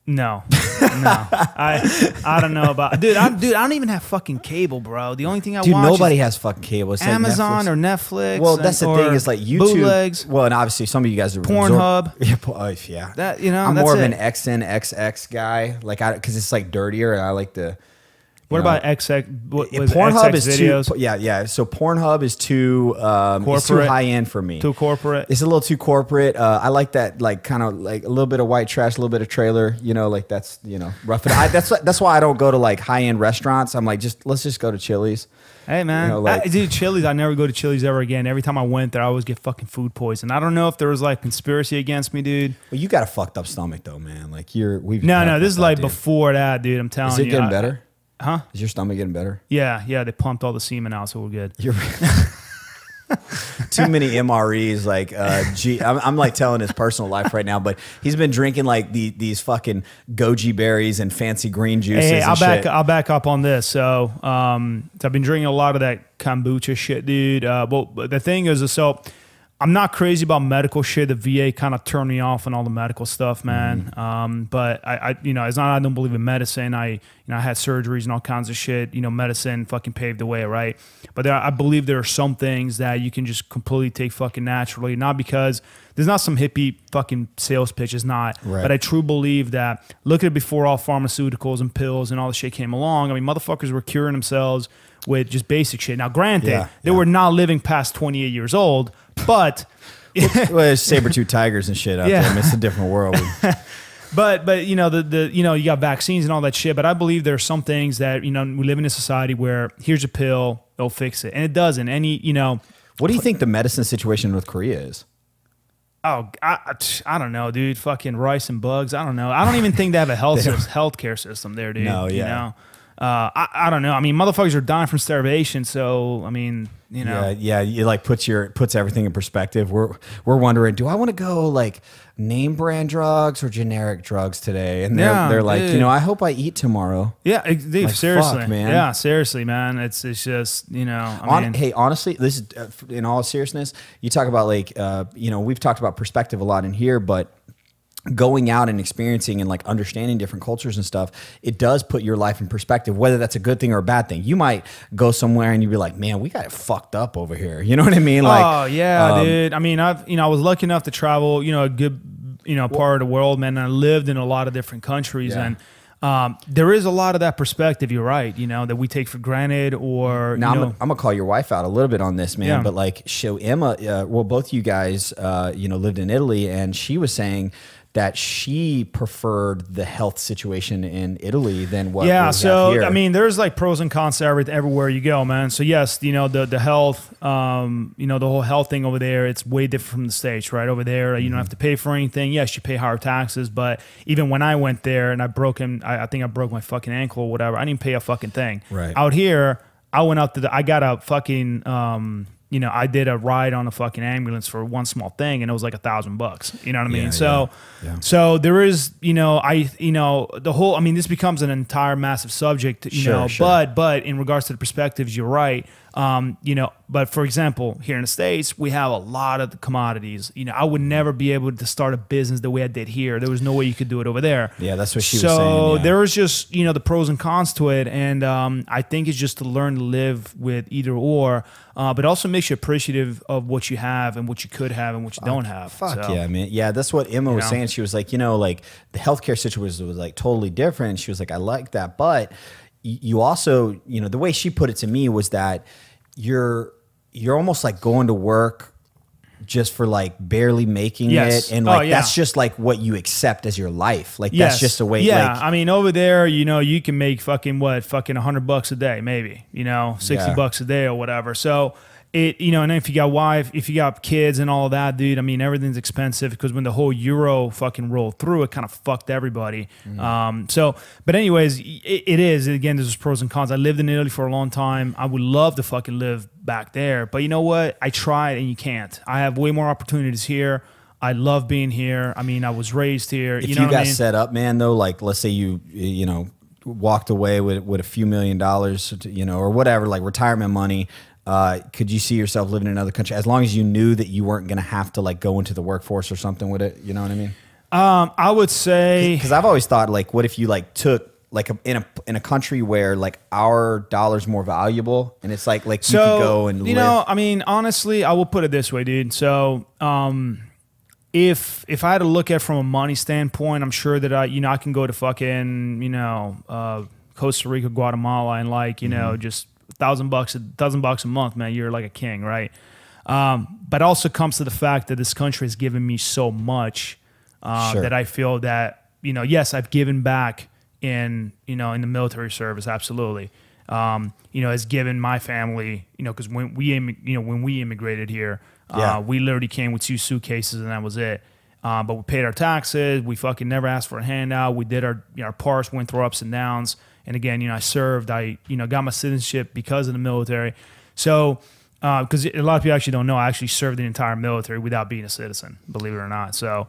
No, I don't know about dude. I don't even have fucking cable, bro. The only thing I watch nobody has fucking cable. It's Amazon like or Netflix. Well, that's the thing is like YouTube. Bootlegs. Well, and obviously some of you guys are Pornhub. Yeah. That I'm more of an XNXX guy, like because it's like dirtier, and I like the. What about XX? Pornhub XX is videos? too. Yeah. So Pornhub is too. It's too high end for me. Too corporate. It's a little too corporate. I like that, like kind of like a little bit of white trash, a little bit of trailer. Like that's rough. That's why I don't go to like high end restaurants. I'm like let's just go to Chili's. Hey man, dude, Chili's. I never go to Chili's ever again. Every time I went there, I always get fucking food poison. I don't know if there was like conspiracy against me, dude. Well, you got a fucked up stomach though, man. Like we've. No. This is like before that, dude. I'm telling you. Is it getting better? Huh? Is your stomach getting better? Yeah. They pumped all the semen out, so we're good. Too many MREs. Like, I'm like telling his personal life right now, but he's been drinking like these fucking goji berries and fancy green juices. Hey, I'll back up on this. So, I've been drinking a lot of that kombucha shit, dude. But the thing is, so I'm not crazy about medical shit. The VA kind of turned me off on all the medical stuff, man. But I it's not I don't believe in medicine. I had surgeries and all kinds of shit. Medicine fucking paved the way, right? But I believe there are some things that you can just completely take fucking naturally. Not because there's not some hippie fucking sales pitch. It's not. Right. But I truly believe that look at it before all pharmaceuticals and pills and all the shit came along. I mean, motherfuckers were curing themselves with just basic shit. Now, granted, they were not living past 28 years old, but well, there's saber-tooth tigers and shit out there. I mean, it's a different world. But you got vaccines and all that shit. But I believe there are some things that we live in a society where here's a pill, it'll fix it, and it doesn't. What do you think the medicine situation in North Korea is? Oh, I don't know, dude. Fucking rice and bugs. I don't know. I don't even think they have a healthcare system there, dude. No, yeah. I don't know. I mean, motherfuckers are dying from starvation. So, I mean, you know. Yeah. You like puts everything in perspective. We're wondering, do I want to go like name brand drugs or generic drugs today? And they're like, dude. you know, I hope I eat tomorrow. Yeah, dude, Like, seriously, fuck, man. Yeah, seriously, man. It's just, you know. I mean, Hey, honestly, this is in all seriousness. You talk about like, you know, we've talked about perspective a lot in here, but going out and experiencing and like understanding different cultures and stuff, it does put your life in perspective, whether that's a good thing or a bad thing. You might go somewhere and you'd be like, man, we got it fucked up over here. You know what I mean? Like, oh yeah, dude. I mean, I was lucky enough to travel, you know, a good, you know, part of the world, man. And I lived in a lot of different countries, and there is a lot of that perspective. You're right, you know, that we take for granted. Or now you know, I'm gonna call your wife out a little bit on this, man. Yeah. But like, show Emma. Well, both you guys, you know, lived in Italy, and she was saying that she preferred the health situation in Italy than what we have so here. I mean, there's like pros and cons to everywhere you go, man. So yes, you know, the health, you know, the whole health thing over there, it's way different from the States, right? Over there, you don't have to pay for anything. Yes, you pay higher taxes, but even when I went there and I think I broke my fucking ankle or whatever, I didn't pay a fucking thing. Right. Out here, I went up to I got a fucking you know, I did a ride on a fucking ambulance for one small thing, and it was like $1,000. You know what I mean? So there is, you know, the whole. I mean, this becomes an entire massive subject, you know. Sure. But in regards to the perspectives, you're right. You know, but for example, here in the States, we have a lot of the commodities. You know, I would never be able to start a business the way I did here. There was no way you could do it over there. Yeah, that's what she was saying. So yeah. there was just, you know, the pros and cons to it, and I think it's just to learn to live with either or. But also makes you appreciative of what you have and what you could have and what you don't have. Fuck so, yeah, man. Yeah, that's what Emma was saying. She was like, you know, like the healthcare situation was like totally different. She was like, I like that. But you also, you know, the way she put it to me was that you're almost like going to work just for like barely making it, and like that's just like what you accept as your life. Like that's just a way. Yeah, like, I mean, over there, you know, you can make fucking $100 a day, maybe, you know, $60 a day or whatever. So it, you know, and if you got wife, if you got kids and all of that, dude, I mean, everything's expensive because when the whole euro fucking rolled through, it kind of fucked everybody. So, but anyways, it is, again, there's pros and cons. I lived in Italy for a long time. I would love to fucking live back there, but you know what? I tried and you can't. I have way more opportunities here. I love being here. I mean, I was raised here. If you know you what I got mean? set up, man, though, like let's say you know, walked away with a few $1 million, you know, or whatever, like retirement money. Could you see yourself living in another country as long as you knew that you weren't going to have to like go into the workforce or something with it? You know what I mean? I would say, because I've always thought like, what if you like took like in a country where like our dollar's more valuable, and it's like you could go and you live. know, I mean, honestly, I will put it this way, dude. So if I had to look at it from a money standpoint, I'm sure that I can go to fucking, you know, Costa Rica, Guatemala, and like, you know, just $1,000 a month, man, you're like a king, right? But also comes to the fact that this country has given me so much that I feel that, you know, yes, I've given back in, you know, in the military service, absolutely. You know, has given my family, you know, because when we immigrated here, we literally came with 2 suitcases and that was it. But we paid our taxes. We fucking never asked for a handout. We did our, you know, our parts went through ups and downs. And again, you know, I served. I, you know, got my citizenship because of the military. So, because a lot of people actually don't know, I actually served the entire military without being a citizen, believe it or not. So,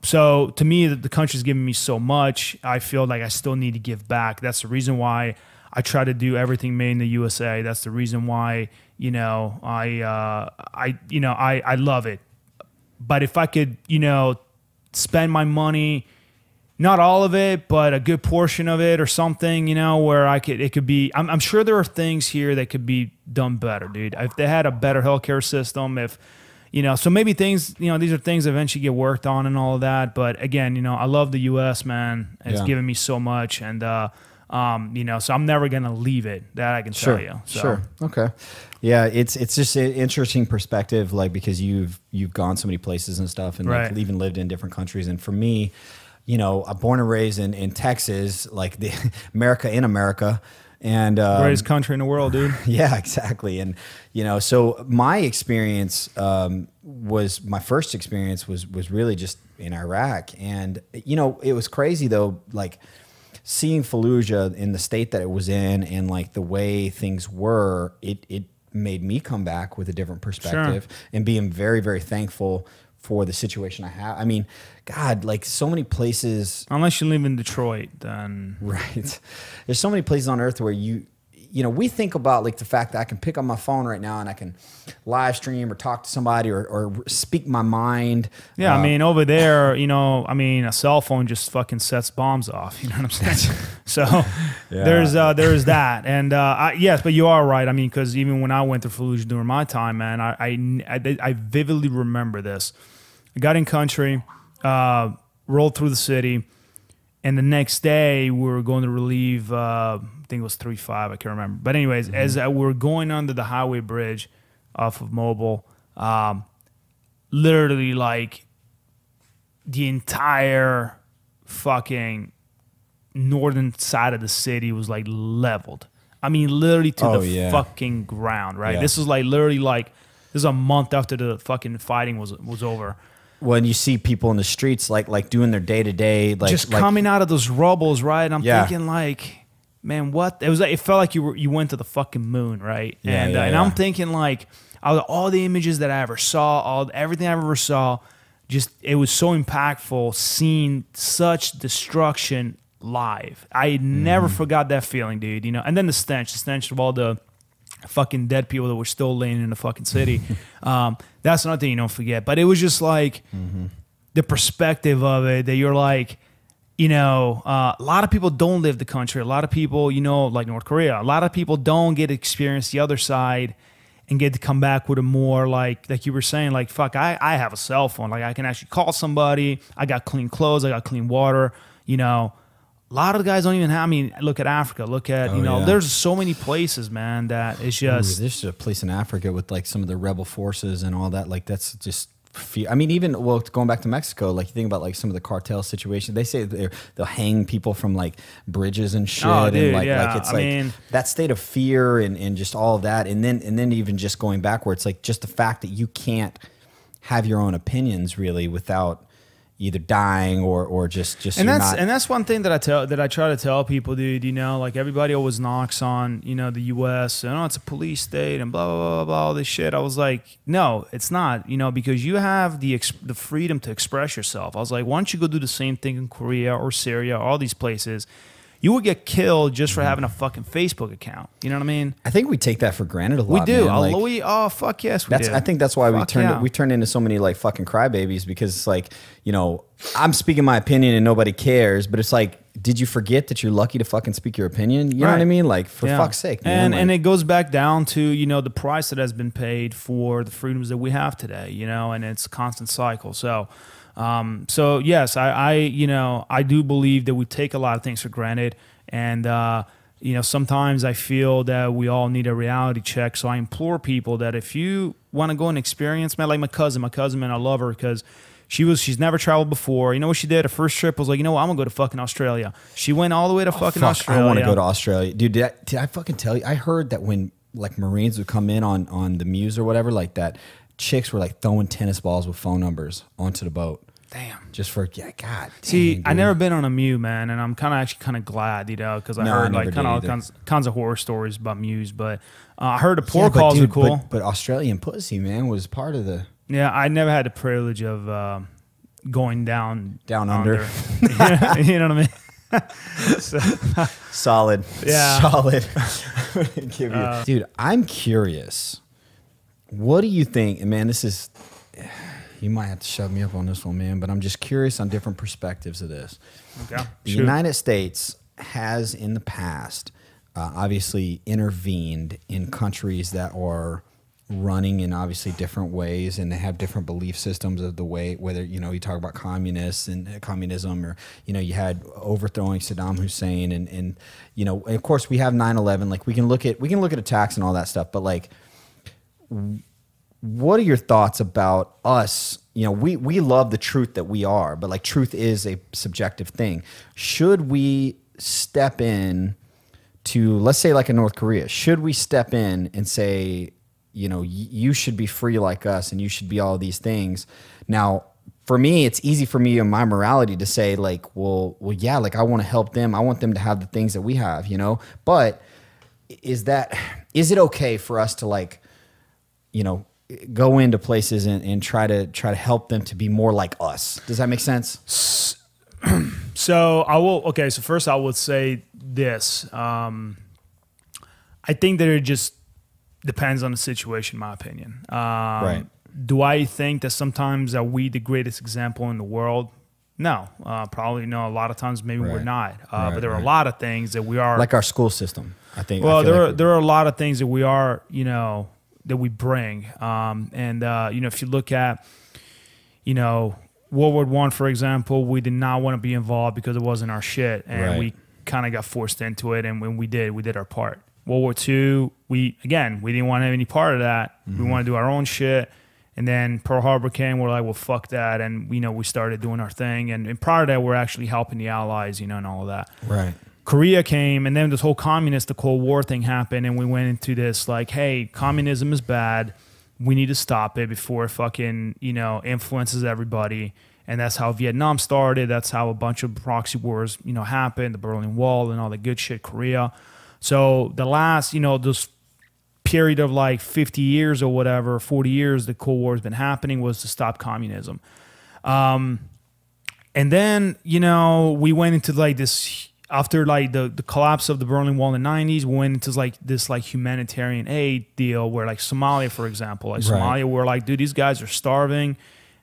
so to me, the country's given me so much. I feel like I still need to give back. That's the reason why I try to do everything made in the USA. That's the reason why, you know, I love it. But if I could, you know, spend my money, not all of it, but a good portion of it or something, you know, where it could be, I'm sure there are things here that could be done better, dude. If they had a better healthcare system, if, you know, so maybe things, you know, these are things that eventually get worked on and all of that. But again, you know, I love the U.S., man. It's given me so much. And, you know, so I'm never going to leave it. That I can tell you. So. Sure. Okay. Yeah. It's just an interesting perspective, like, because you've gone so many places and stuff, and like, even lived in different countries. And for me, you know, I'm born and raised in Texas, like the America in America, and greatest country in the world, dude. Yeah, exactly. And you know, so my experience my first experience was really just in Iraq, and you know, it was crazy though. Like, seeing Fallujah in the state that it was in and like the way things were, it made me come back with a different perspective and being very, very thankful for the situation I have. I mean, God, like so many places. Unless you live in Detroit, then. Right. There's so many places on earth where you know, we think about like the fact that I can pick up my phone right now and I can live stream or talk to somebody or speak my mind. Yeah, I mean, over there, you know, I mean, a cell phone just fucking sets bombs off. You know what I'm saying? So there's that. And yes, but you are right. I mean, because even when I went to Fallujah during my time, man, I vividly remember this. I got in country, rolled through the city, and the next day we were going to relieve, I think it was 3-5, I can't remember. But anyways, as we were going under the highway bridge off of Mobile, literally like the entire fucking northern side of the city was like leveled. I mean, literally to the fucking ground, right? Yeah. This is like literally like, this is a month after the fucking fighting was over. When you see people in the streets like doing their day-to-day, like just coming out of those rubbles, right? And I'm thinking like, man, what? It was like, it felt like you went to the fucking moon, right? Yeah, and I'm thinking like, all the images that I ever saw, everything I ever saw, just it was so impactful seeing such destruction live. I never forgot that feeling, dude. You know, and then the stench of all the fucking dead people that were still laying in the fucking city. That's another thing you don't forget. But it was just like the perspective of it that you're like, you know, a lot of people don't live the country. A lot of people, you know, like North Korea, a lot of people don't get to experience the other side and get to come back with a more like you were saying, like, fuck, I have a cell phone. Like I can actually call somebody. I got clean clothes. I got clean water, you know. A lot of the guys don't even have, I mean, look at Africa. Look at, you know, there's so many places, man, that it's just. There's a place in Africa with like some of the rebel forces and all that. Like that's just, I mean, even, well, going back to Mexico, like you think about like some of the cartel situations, they say they'll hang people from like bridges and shit. Oh, dude, and like it's like that state of fear and just all of that. And then even just going backwards, like just the fact that you can't have your own opinions really without either dying or just and that's one thing that I try to tell people, dude. You know, like everybody always knocks on, you know, the U.S. and it's a police state and blah blah blah blah all this shit. I was like, no, it's not. You know, because you have the freedom to express yourself. I was like, why don't you go do the same thing in Korea or Syria, all these places? You would get killed just for having a fucking Facebook account. You know what I mean? I think we take that for granted a lot. We do. Man. Oh fuck yes, we do. I think that's why we turned into so many like fucking crybabies, because it's like, you know, I'm speaking my opinion and nobody cares, but it's like, did you forget that you're lucky to fucking speak your opinion? You know what I mean? Like, for fuck's sake, man. And it goes back down to, you know, the price that has been paid for the freedoms that we have today, you know, and it's a constant cycle. So yes, I do believe that we take a lot of things for granted, and you know, sometimes I feel that we all need a reality check. So I implore people that if you want to go and experience, man, like my cousin, man, I love her because she's never traveled before. You know what she did? Her first trip was like, you know what, I'm gonna go to fucking Australia. She went all the way to Australia. I want to go to Australia, dude. Did I fucking tell you? I heard that when like Marines would come in on the Muse or whatever like that, chicks were like throwing tennis balls with phone numbers onto the boat. Damn. Just for, God. See, dang, I never been on a Muse, man, and I'm kind of glad, you know, because I heard like kind of all kinds of horror stories about Muse, but I heard the protocols are cool. But Australian pussy, man, was part of the. Yeah, I never had the privilege of going down under. You know what I mean? So, solid. Yeah. Solid. Dude, I'm curious. What do you think? And man, this is. You might have to shove me up on this one, man, but I'm just curious on different perspectives of this. Okay. The United States has in the past obviously intervened in countries that are running in obviously different ways, and they have different belief systems of the way, whether, you know, you talk about communists and communism, or, you know, you had overthrowing Saddam Hussein and you know, and of course we have 9/11. Like we can look at attacks and all that stuff, but like, what are your thoughts about us? You know, we love the truth that we are, but like truth is a subjective thing. Should we step in to, let's say like in North Korea, should we step in and say, you know, you should be free like us and you should be all these things? Now, for me, it's easy for me in my morality to say like, well, yeah, like I want to help them. I want them to have the things that we have, you know, but is it okay for us to like, you know, go into places and try to help them to be more like us? Does that make sense? So first I would say this. I think that it just depends on the situation, in my opinion. Right. Do I think that sometimes are we the greatest example in the world? No, probably no. A lot of times maybe we're not. But there are a lot of things that we are. Like our school system, I think. Well, there are a lot of things that we are, you know, that we bring. You know, if you look at, you know, World War I, for example, we did not want to be involved because it wasn't our shit. And we kind of got forced into it. And when we did our part. World War II, we didn't want to have any part of that. We want to do our own shit. And then Pearl Harbor came, we're like, well, fuck that. And, you know, we started doing our thing. And prior to that, we're actually helping the Allies, you know, and all of that. Right. Korea came, and then this whole the Cold War thing happened. And we went into this like, hey, communism is bad. We need to stop it before it fucking, you know, influences everybody. And that's how Vietnam started. That's how a bunch of proxy wars, you know, happened, the Berlin Wall and all the good shit, Korea. So the last, you know, this period of like 50 years or whatever, 40 years, the Cold War has been happening was to stop communism. And then, you know, we went into like this, after like the collapse of the Berlin Wall in the 90s, we went into like this like humanitarian aid deal where like Somalia, for example, like Somalia, we're like, dude, these guys are starving.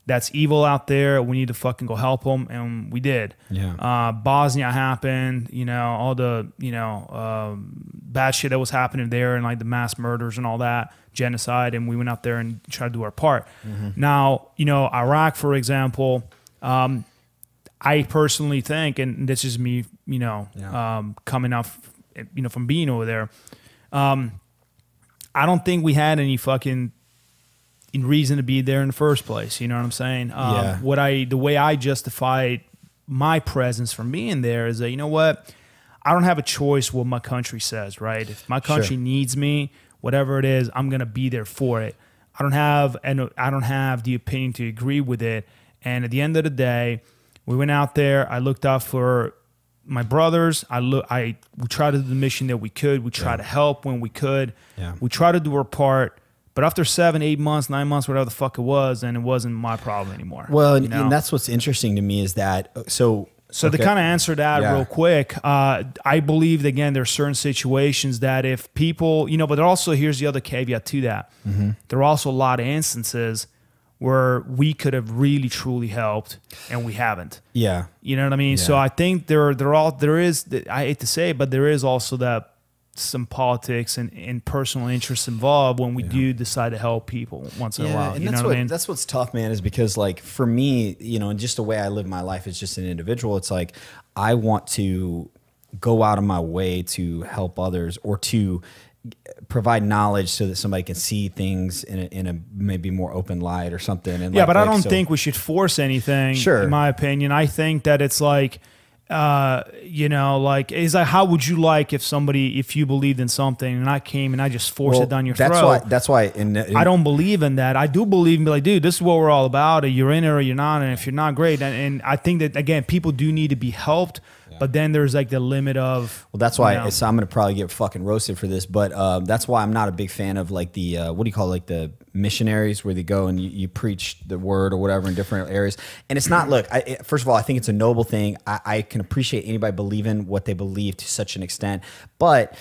That's evil out there. We need to fucking go help them. And we did. Yeah. Bosnia happened, you know, all the, you know, bad shit that was happening there and like the mass murders and all that, genocide. And we went out there and tried to do our part. Now, you know, Iraq, for example, I personally think, and this is me, you know, coming off, you know, from being over there, I don't think we had any fucking reason to be there in the first place. You know what I'm saying? The way I justified my presence from being there is that, you know what, I don't have a choice what my country says, right? If my country needs me, whatever it is, I'm gonna be there for it. I don't have the opinion to agree with it. And at the end of the day, we went out there. I looked out for my brothers. We tried to do the mission that we could. We tried to help when we could. We tried to do our part. But after 7, 8 months, 9 months, whatever the fuck it was, then it wasn't my problem anymore. Well, you know? and that's what's interesting to me is that, so to kind of answer that real quick, I believe that, again, there are certain situations that if people, you know, but also here's the other caveat to that. There are also a lot of instances where we could have really truly helped and we haven't. Yeah. You know what I mean? Yeah. So I think there is, I hate to say it, but there is also that some politics and personal interests involved when we do decide to help people once in a while. And you that's know what I mean? That's what's tough, man, is because like for me, you know, and just the way I live my life as just an individual, it's like I want to go out of my way to help others or to provide knowledge so that somebody can see things in a maybe more open light or something. And but I don't think we should force anything. Sure. In my opinion, I think that it's like, you know, like, it's like, how would you like if you believed in something and I came and I just forced it down your throat? That's why. I don't believe in that. I do believe in, like, dude, this is what we're all about. You're in it or you're not. And if you're not, great. And I think that, again, people do need to be helped. But then there's like the limit of. Well, that's why so I'm going to probably get fucking roasted for this. But that's why I'm not a big fan of like the, what do you call it, like the missionaries where they go and you preach the word or whatever in different areas. And it's not, look, first of all, I think it's a noble thing. I can appreciate anybody believing what they believe to such an extent. But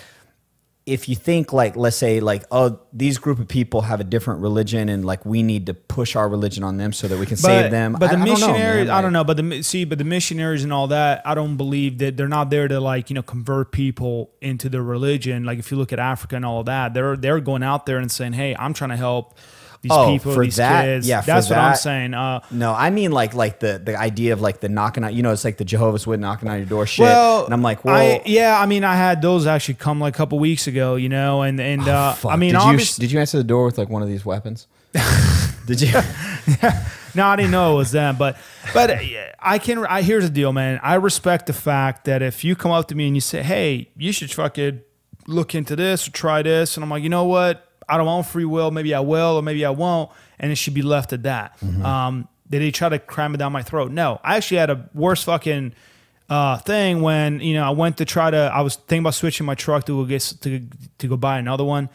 if you think like, let's say like, oh, these group of people have a different religion and like we need to push our religion on them so that we can save them. But the missionaries, I don't know, but the missionaries and all that, I don't believe that they're not there to like, you know, convert people into their religion. Like if you look at Africa and all of that, they're going out there and saying, hey, I'm trying to help these people, these kids. Yeah, that's what I'm saying. No, I mean like the idea of like the knocking out, you know, it's like the Jehovah's Witness knocking on your door shit. Well, and I'm like, well, I mean, I had those actually come like a couple weeks ago, you know, and I mean, did you answer the door with like one of these weapons? Did you? No, I didn't know it was them, but here's the deal, man. I respect the fact that if you come up to me and you say, hey, you should fucking look into this or try this, and I'm like, you know what? I don't want free will. Maybe I will, or maybe I won't, and it should be left at that. Did they try to cram it down my throat? No. I actually had a worse fucking thing when, you know, I was thinking about switching my truck to go buy another one.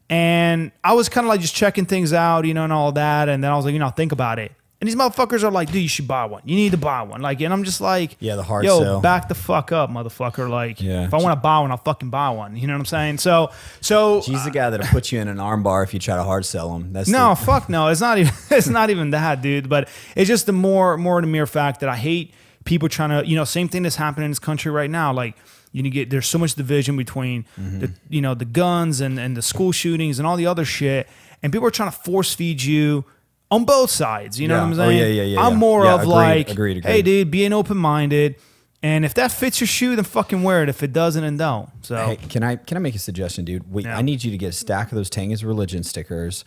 And I was kind of like just checking things out, you know, and all that. And then I was like, you know, think about it. And these motherfuckers are like, dude, you should buy one. You need to buy one. Like, and I'm just like, yeah, the hard yo, sell. back the fuck up, motherfucker. Like, yeah. If I want to buy one, I'll fucking buy one. You know what I'm saying? So he's the guy that'll put you in an arm bar if you try to hard sell him. Fuck no. It's not even it's not even that, dude. But it's just the more the mere fact that I hate people trying to, you know, same thing that's happening in this country right now. Like, there's so much division between the, you know, the guns and the school shootings and all the other shit, and people are trying to force feed you on both sides, you know what I'm saying? I'm more of agreed. Hey, dude, being open-minded, and if that fits your shoe, then fucking wear it. If it doesn't, then don't. So, hey, can I make a suggestion, dude? Wait, I need you to get a stack of those Tangas Religion stickers,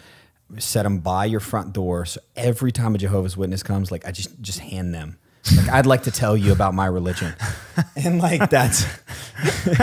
set them by your front door, so every time a Jehovah's Witness comes, like I just hand them. Like, I'd like to tell you about my religion, and like that's, dude.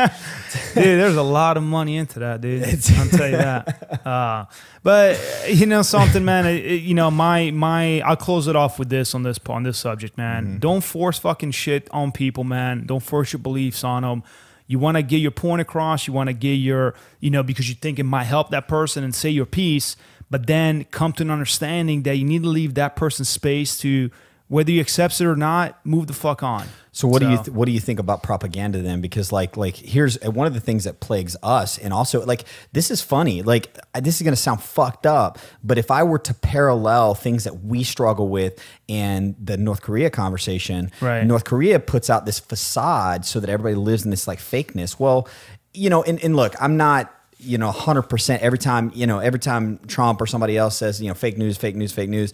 There's a lot of money into that, dude. I'll tell you that. But you know something, man. You know I'll close it off with this on this subject, man. Don't force fucking shit on people, man. Don't force your beliefs on them. You want to get your point across. You want to get your, you know, because you think it might help that person and say your piece, but then come to an understanding that you need to leave that person space to. Whether you accept it or not, move the fuck on. So what do you think about propaganda then? Because like here's one of the things that plagues us, and also like this is funny. Like this is gonna sound fucked up, but if I were to parallel things that we struggle with and the North Korea conversation, right. North Korea puts out this facade so that everybody lives in this like fakeness. Well, you know, and look, I'm not. You know, 100% every time Trump or somebody else says, you know, fake news.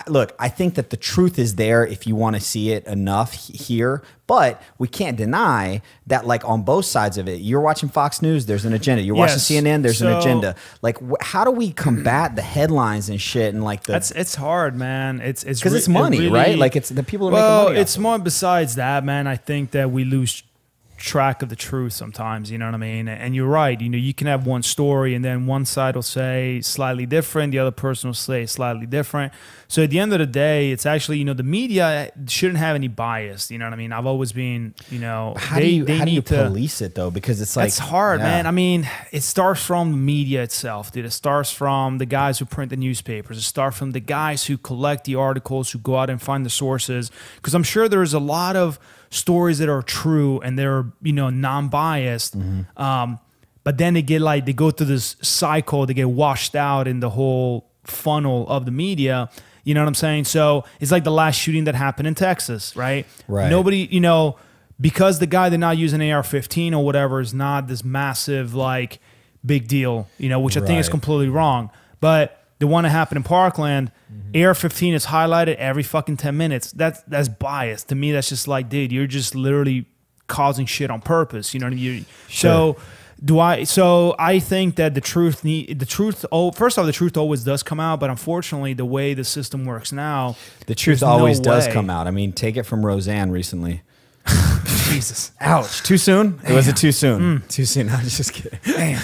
Look, I think that the truth is there if you want to see it enough here, but we can't deny that like on both sides of it, you're watching Fox News, there's an agenda. You're watching CNN, there's an agenda. Like how do we combat the headlines and shit and like it's hard, man. It's because it's money, really, right? Like it's the people are making money. It's more besides that, man. I think that we lose track of the truth sometimes, you know what I mean? And you're right, you know, you can have one story and then one side will say slightly different, the other person will say slightly different. So at the end of the day, it's actually, you know, the media shouldn't have any bias, you know what I mean? I've always been, you know, how do you police it though? Because it's like it's hard, man. I mean, it starts from the media itself, dude. It starts from the guys who print the newspapers. It starts from the guys who collect the articles, who go out and find the sources. Because I'm sure there's a lot of stories that are true and they're, you know, non-biased. But then they go through this cycle, they get washed out in the whole funnel of the media. You know what I'm saying? So it's like the last shooting that happened in Texas, right? Right. Nobody, you know, because the guy did not use an AR-15 or whatever is not this massive, like, big deal, you know, which I think is completely wrong. But the one that happened in Parkland, AR-15 is highlighted every fucking 10 minutes. That's biased. To me, that's just like, dude, you're just literally causing shit on purpose. You know what I mean? Sure. So I think that first off, the truth always does come out, but unfortunately, the way the system works now, the truth always does come out. I mean, take it from Roseanne recently. Jesus. Ouch. Too soon? Damn. It was too soon. Too soon. I'm just kidding. Damn.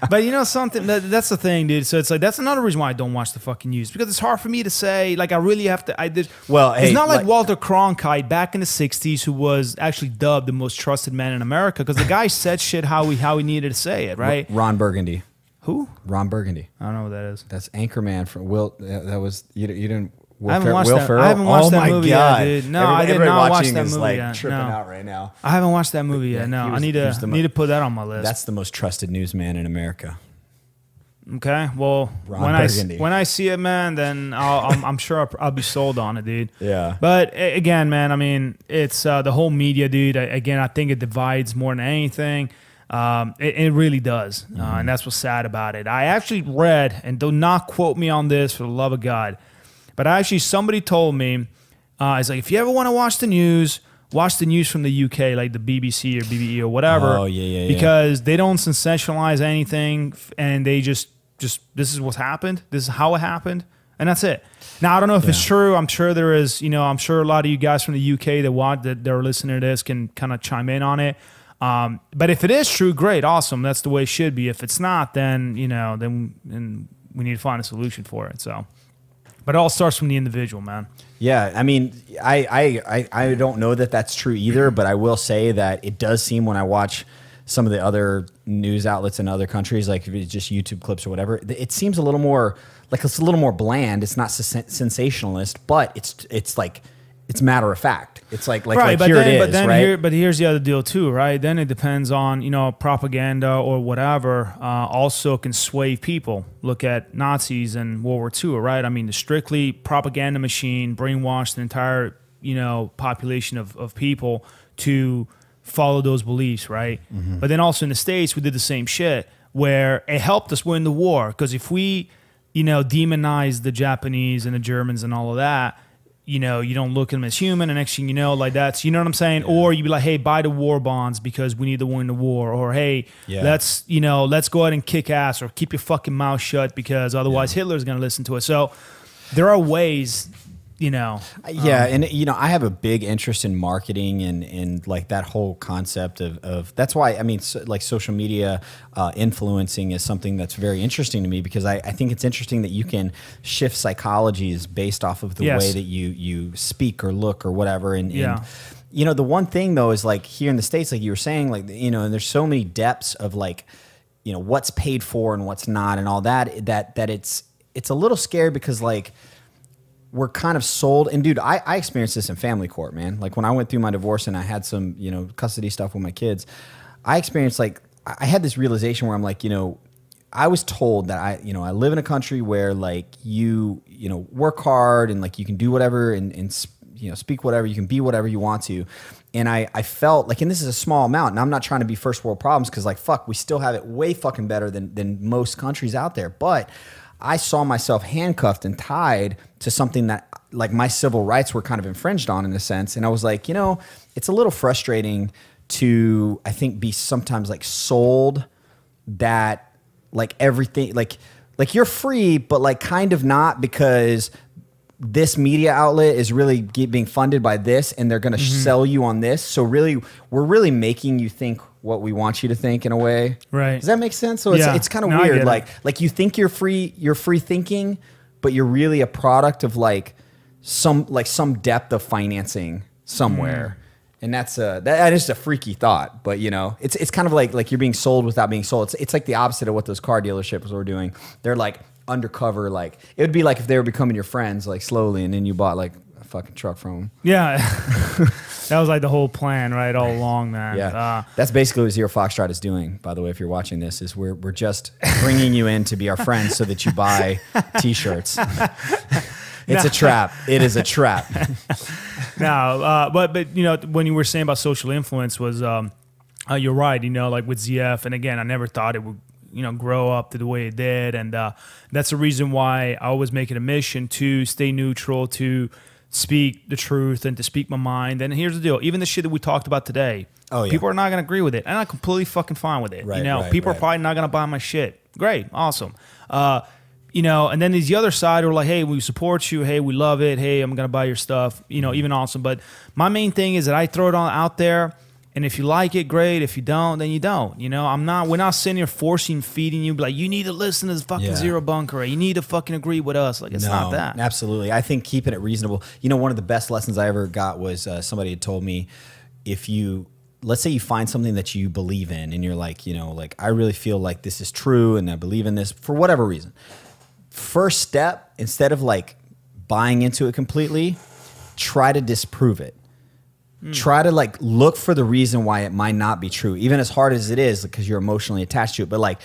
But you know something? That's the thing, dude. So it's like, that's another reason why I don't watch the fucking news. Because it's hard for me to say, like, I really have to. It's not like Walter Cronkite back in the 60s who was actually dubbed the most trusted man in America. Because the guy said shit how he needed to say it, right? Ron Burgundy. Who? Ron Burgundy. I don't know what that is. That's Anchorman from Will. That was, you didn't. I haven't watched that movie yet, dude. No, I did not watch that movie like yet. Tripping out right now. I haven't watched that movie yet. No, I need to put that on my list. That's the most trusted newsman in America. Okay, well, when I see it, man, then I'm sure I'll be sold on it, dude. Yeah. But again, man, I mean, it's the whole media, dude. Again, I think it divides more than anything. It really does, and that's what's sad about it. I actually read, and do not quote me on this for the love of God, but actually somebody told me, it's like, if you ever want to watch the news from the UK, like the BBC or BBE or whatever. Oh, yeah. Because they don't sensationalize anything, and they just this is what's happened. This is how it happened, and that's it. Now, I don't know if it's true. I'm sure there is, you know, I'm sure a lot of you guys from the UK that are listening to this can kind of chime in on it. But if it is true, great, awesome. That's the way it should be. If it's not, then, you know, then we need to find a solution for it. So, But it all starts from the individual, man. Yeah, I mean, I don't know that that's true either, but I will say that it does seem when I watch some of the other news outlets in other countries, like if it's just YouTube clips or whatever, it seems a little more like it's a little more bland. It's not sensationalist, but it's like it's matter of fact. It's like right, here it is, right? But here's the other deal too, right? Then it depends on, you know, propaganda or whatever also can sway people. Look at Nazis and World War II, right? I mean, the strictly propaganda machine brainwashed the entire, you know, population of people to follow those beliefs, right? Mm-hmm. But then also in the States, we did the same shit where it helped us win the war. Because if we, you know, demonize the Japanese and the Germans and all of that, you know, you don't look at them as human, and next thing you know, like that's, you know what I'm saying? Yeah. Or you'd be like, hey, buy the war bonds because we need to win the war. Or, hey, let's go ahead and kick ass, or keep your fucking mouth shut because otherwise Hitler's going to listen to us. So there are ways, you know. And, you know, I have a big interest in marketing and like that whole concept of that's why, I mean, like social media influencing is something that's very interesting to me because I think it's interesting that you can shift psychologies based off of the way that you speak or look or whatever. And you know, the one thing though is like here in the States, like you were saying, like, you know, and there's so many depths of like, you know, what's paid for and what's not and all that, that it's a little scary because like, we're kind of sold. And dude, I experienced this in family court, man. Like when I went through my divorce and I had some, you know, custody stuff with my kids, I experienced like, I had this realization where I'm like, you know, I was told that I live in a country where like you know, work hard and like you can do whatever and you know, speak whatever, you can be whatever you want to. And I felt like, and this is a small amount, and I'm not trying to be first world problems because like, fuck, we still have it way fucking better than most countries out there. But I saw myself handcuffed and tied to something that like my civil rights were kind of infringed on in a sense. And I was like, you know, it's a little frustrating to, I think, be sometimes like sold that like everything, like you're free, but like kind of not because this media outlet is really being funded by this and they're going to sell you on this. So really, we're really making you think what we want you to think in a way. Right. Does that make sense? So it's kind of weird. Like you think you're free thinking, but you're really a product of like some depth of financing somewhere. And that is a freaky thought, but you know, it's kind of like you're being sold without being sold. It's like the opposite of what those car dealerships were doing. They're like undercover, like it would be like if they were becoming your friends like slowly and then you bought like a fucking truck from them. Yeah. That was like the whole plan, right? All along, man. Yeah. That's basically what Zero Foxtrot is doing, by the way, if you're watching this, is we're just bringing you in to be our friends so that you buy t-shirts. It's a trap. It is a trap. No, but you know, when you were saying about social influence was, you're right, you know, like with ZF, and again, I never thought it would, you know, grow up to the way it did. And that's the reason why I always make it a mission to stay neutral, to speak the truth and to speak my mind. And here's the deal. Even the shit that we talked about today, people are not going to agree with it. And I'm completely fucking fine with it. Right, you know, people are probably not going to buy my shit. Great. Awesome. You know, and then there's the other side who are like, hey, we support you. Hey, we love it. Hey, I'm going to buy your stuff. You know, even awesome. But my main thing is that I throw it all out there. And if you like it, great. If you don't, then you don't. You know, we're not sitting here forcing, feeding you, like, you need to listen to this fucking Zero Bunker. You need to fucking agree with us. Like, it's not that. Absolutely. I think keeping it reasonable. You know, one of the best lessons I ever got was somebody had told me, let's say you find something that you believe in and you're like, you know, like, I really feel like this is true and I believe in this for whatever reason. First step, instead of like buying into it completely, try to disprove it. Try to like look for the reason why it might not be true, even as hard as it is because you're emotionally attached to it. But like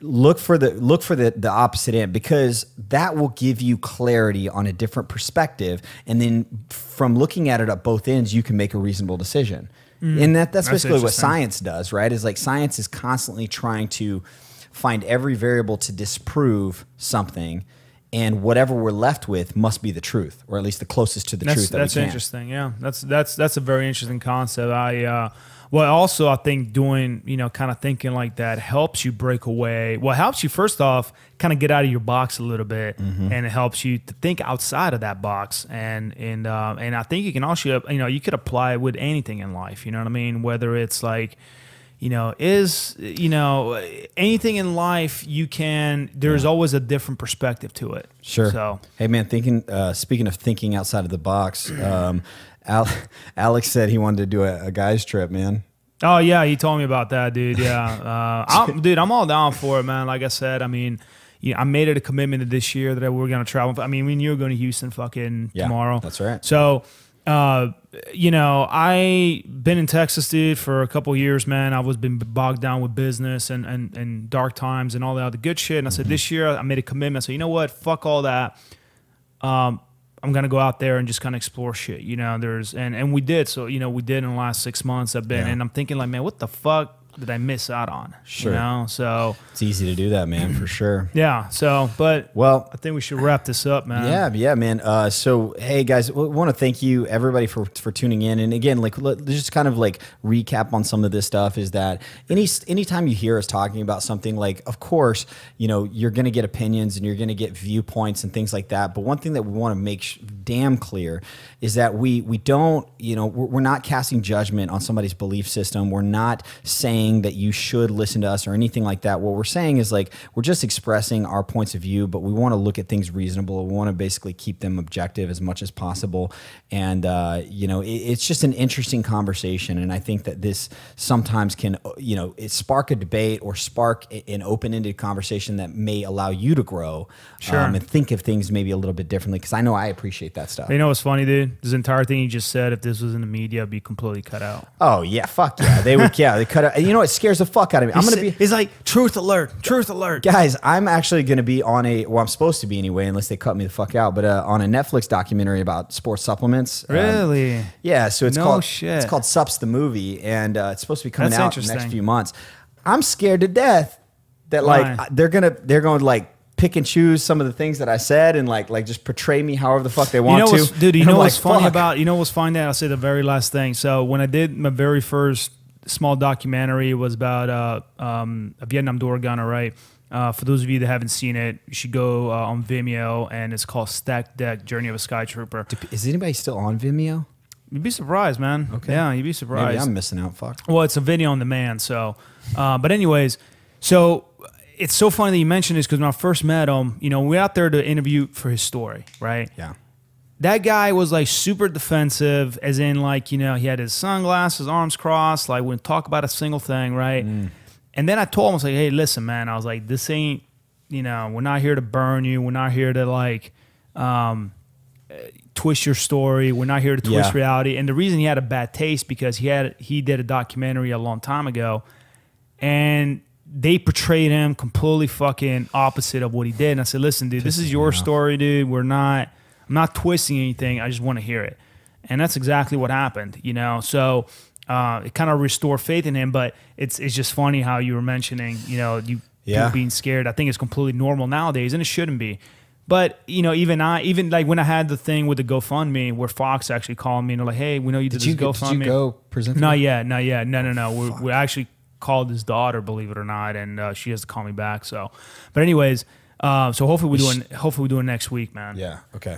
look for the opposite end, because that will give you clarity on a different perspective. And then from looking at it at both ends, you can make a reasonable decision. And that's basically what science does, right? Is like science is constantly trying to find every variable to disprove something, and whatever we're left with must be the truth, or at least the closest to the truth that we can. That's interesting. Yeah, that's a very interesting concept. Well, also I think doing, you know, kind of thinking like that helps you break away. Well, it helps you first off kind of get out of your box a little bit, and it helps you to think outside of that box. And I think you can also, you know, you could apply it with anything in life. You know what I mean? Whether it's like, anything in life there's always a different perspective to it. Sure. So, hey man, speaking of thinking outside of the box, Alex said he wanted to do a guy's trip, man. Oh yeah, he told me about that, dude. Yeah, I'm all down for it, man. Like I said, I mean, I made it a commitment to this year that we're gonna travel. I mean, you're going to Houston fucking tomorrow. That's right. So, I been in Texas, dude, for a couple of years, man. I was been bogged down with business and dark times and all that other good shit. And I said, this year I made a commitment. So you know what? Fuck all that. I'm gonna go out there and just kind of explore shit. And we did. So we did in the last 6 months. I've been, and I'm thinking like, man, what the fuck did I miss out on? Sure. So it's easy to do that, man, for sure. Yeah. So, but I think we should wrap this up, man. Yeah, man. So, hey guys, we want to thank you everybody for tuning in. And again, like just kind of like recap on some of this stuff is that anytime you hear us talking about something, like, of course, you're going to get opinions and you're going to get viewpoints and things like that. But one thing that we want to make damn clear is that we don't, we're not casting judgment on somebody's belief system. We're not saying that you should listen to us or anything like that. What we're saying is like, we're just expressing our points of view, but we want to look at things reasonable. We want to basically keep them objective as much as possible. And, it's just an interesting conversation. And I think that this sometimes can, it spark a debate or spark an open-ended conversation that may allow you to grow and think of things maybe a little bit differently. Cause I know I appreciate that stuff. You know what's funny, dude? This entire thing you just said, if this was in the media, it'd be completely cut out. Oh yeah. Fuck yeah. They would, they cut out. It scares the fuck out of me. It's like truth alert, guys. I'm actually going to be on I'm supposed to be anyway, unless they cut me the fuck out. But on a Netflix documentary about sports supplements. Really? Yeah. So it's called Sups the Movie, and it's supposed to be coming out in the next few months. I'm scared to death that they're going to like pick and choose some of the things that I said and like just portray me however the fuck they want to. Dude, you know what's funny about? You know what's funny? I'll say the very last thing. So when I did my very first small documentary, it was about a Vietnam door gunner, right? For those of you that haven't seen it, you should go on Vimeo, and it's called Stack Deck: Journey of a Sky Trooper. Is anybody still on Vimeo? You'd be surprised, man. Okay. Yeah, you'd be surprised. Maybe I'm missing out. Fuck. Well, it's a video on demand, so. But anyways, so it's so funny that you mentioned this because when I first met him, we out there to interview for his story, right? Yeah. That guy was like super defensive, as in like, he had his sunglasses, arms crossed, like wouldn't talk about a single thing, right? And then I told him, I was like, hey, listen, man. I was like, this ain't, we're not here to burn you. We're not here to like twist your story. We're not here to twist reality. And the reason he had a bad taste because he did a documentary a long time ago, and they portrayed him completely fucking opposite of what he did. And I said, listen, dude, this is your story, dude. I'm not twisting anything. I just want to hear it. And that's exactly what happened, So it kind of restored faith in him. But it's just funny how you were mentioning, people being scared. I think it's completely normal nowadays, and it shouldn't be. But, even like when I had the thing with the GoFundMe where Fox actually called me and they're like, hey, we know you did this GoFundMe. Did you go present? Not yet. No. We actually called his daughter, believe it or not, and she has to call me back. So, but anyways, so hopefully we do it next week, man. Yeah. Okay.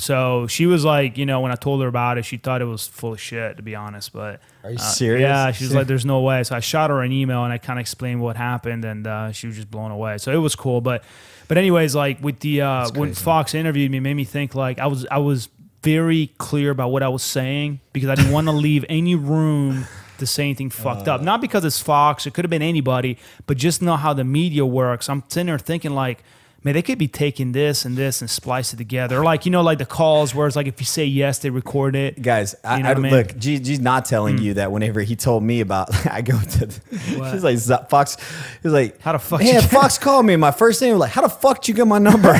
So she was like, when I told her about it, she thought it was full of shit, to be honest. But are you serious? Yeah. She was like, "There's no way." So I shot her an email and I kind of explained what happened, and she was just blown away. So it was cool. But anyways, like with the when Fox interviewed me, it made me think like I was very clear about what I was saying because I didn't want to leave any room to say anything fucked up. Not because it's Fox, it could have been anybody, but just know how the media works. I'm sitting there thinking like, man, they could be taking this and splice it together. Like, like the calls where it's like if you say yes, they record it. Guys, look, G's not telling you that whenever he told me about, I go to, he's like, Fox, he's like, how the fuck? Yeah, Fox called me. My first name was like, how the fuck did you get my number?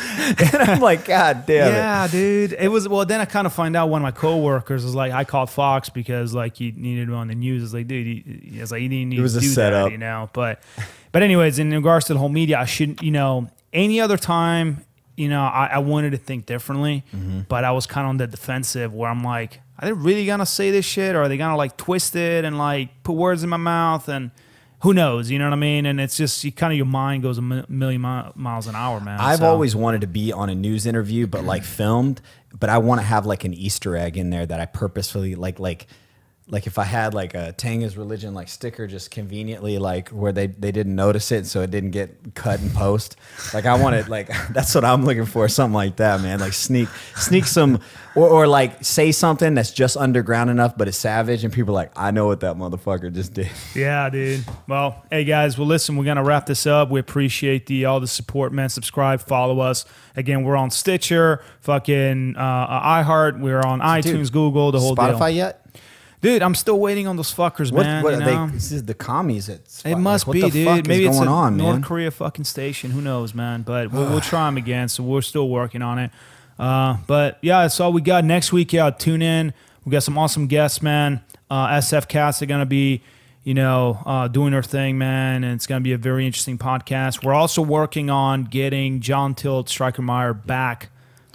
And I'm like, God damn it. Yeah, dude. It was, well, then I kind of find out one of my coworkers was like, I called Fox because like he needed him on the news. It's like, dude, he was like, he didn't need to do setup. that, But anyways, in regards to the whole media, I shouldn't, any other time, I wanted to think differently, but I was kind of on the defensive where I'm like, are they really going to say this shit? Or are they going to like twist it and like put words in my mouth? And who knows, you know what I mean? And it's just your mind goes a million miles an hour, man. I've always wanted to be on a news interview, but like filmed, but I want to have like an Easter egg in there that I purposefully like like if I had like a Tanga's Religion like sticker just conveniently like where they didn't notice it so it didn't get cut in post. Like I wanted like that's what I'm looking for, something like that, man. Like sneak some or like say something that's just underground enough but it's savage and people are like, I know what that motherfucker just did. Yeah, dude. Well, hey guys, well listen, we're gonna wrap this up. We appreciate all the support, man. Subscribe, follow us. Again, we're on Stitcher, fucking iHeart, we're on iTunes, Dude, Google, the whole Spotify deal. yet? Dude, I'm still waiting on those fuckers, man. What you are know? this is the commies at Spotify. It must like, be, what the dude. fuck Maybe is it's going a on, North man? Korea fucking station. Who knows, man? But we'll try them again. So we're still working on it. But yeah, that's all we got. Next week, yeah, tune in. We got some awesome guests, man. SF Cats are gonna be, doing their thing, man, and it's gonna be a very interesting podcast. We're also working on getting John Tilt Striker Meyer back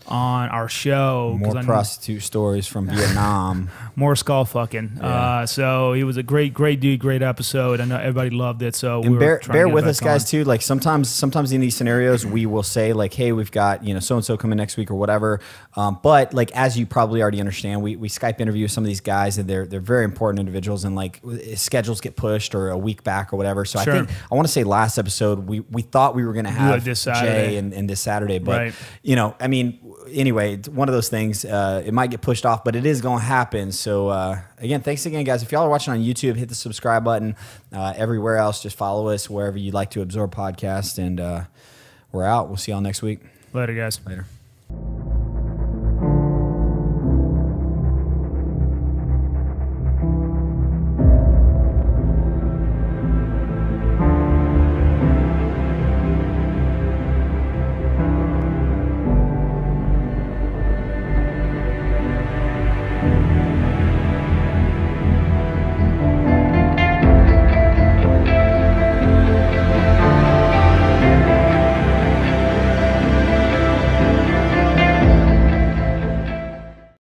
on our show. More prostitute stories from Vietnam. More skull fucking. Yeah. So he was a great dude, great episode. I know everybody loved it. So and bear with us, guys, too. Like sometimes in these scenarios, we will say like, hey, we've got so and so coming next week or whatever. But like as you probably already understand, we Skype interview some of these guys, and they're very important individuals, and like schedules get pushed or a week back or whatever. So Sure. I want to say last episode we thought we were going to have this Jay Saturday. and this Saturday, but Right. I mean. Anyway, it's one of those things. It might get pushed off, but it is going to happen. So again, thanks again, guys. If y'all are watching on YouTube, hit the subscribe button. Everywhere else, just follow us wherever you like to absorb podcasts. And we're out. We'll see y'all next week. Later, guys. Later.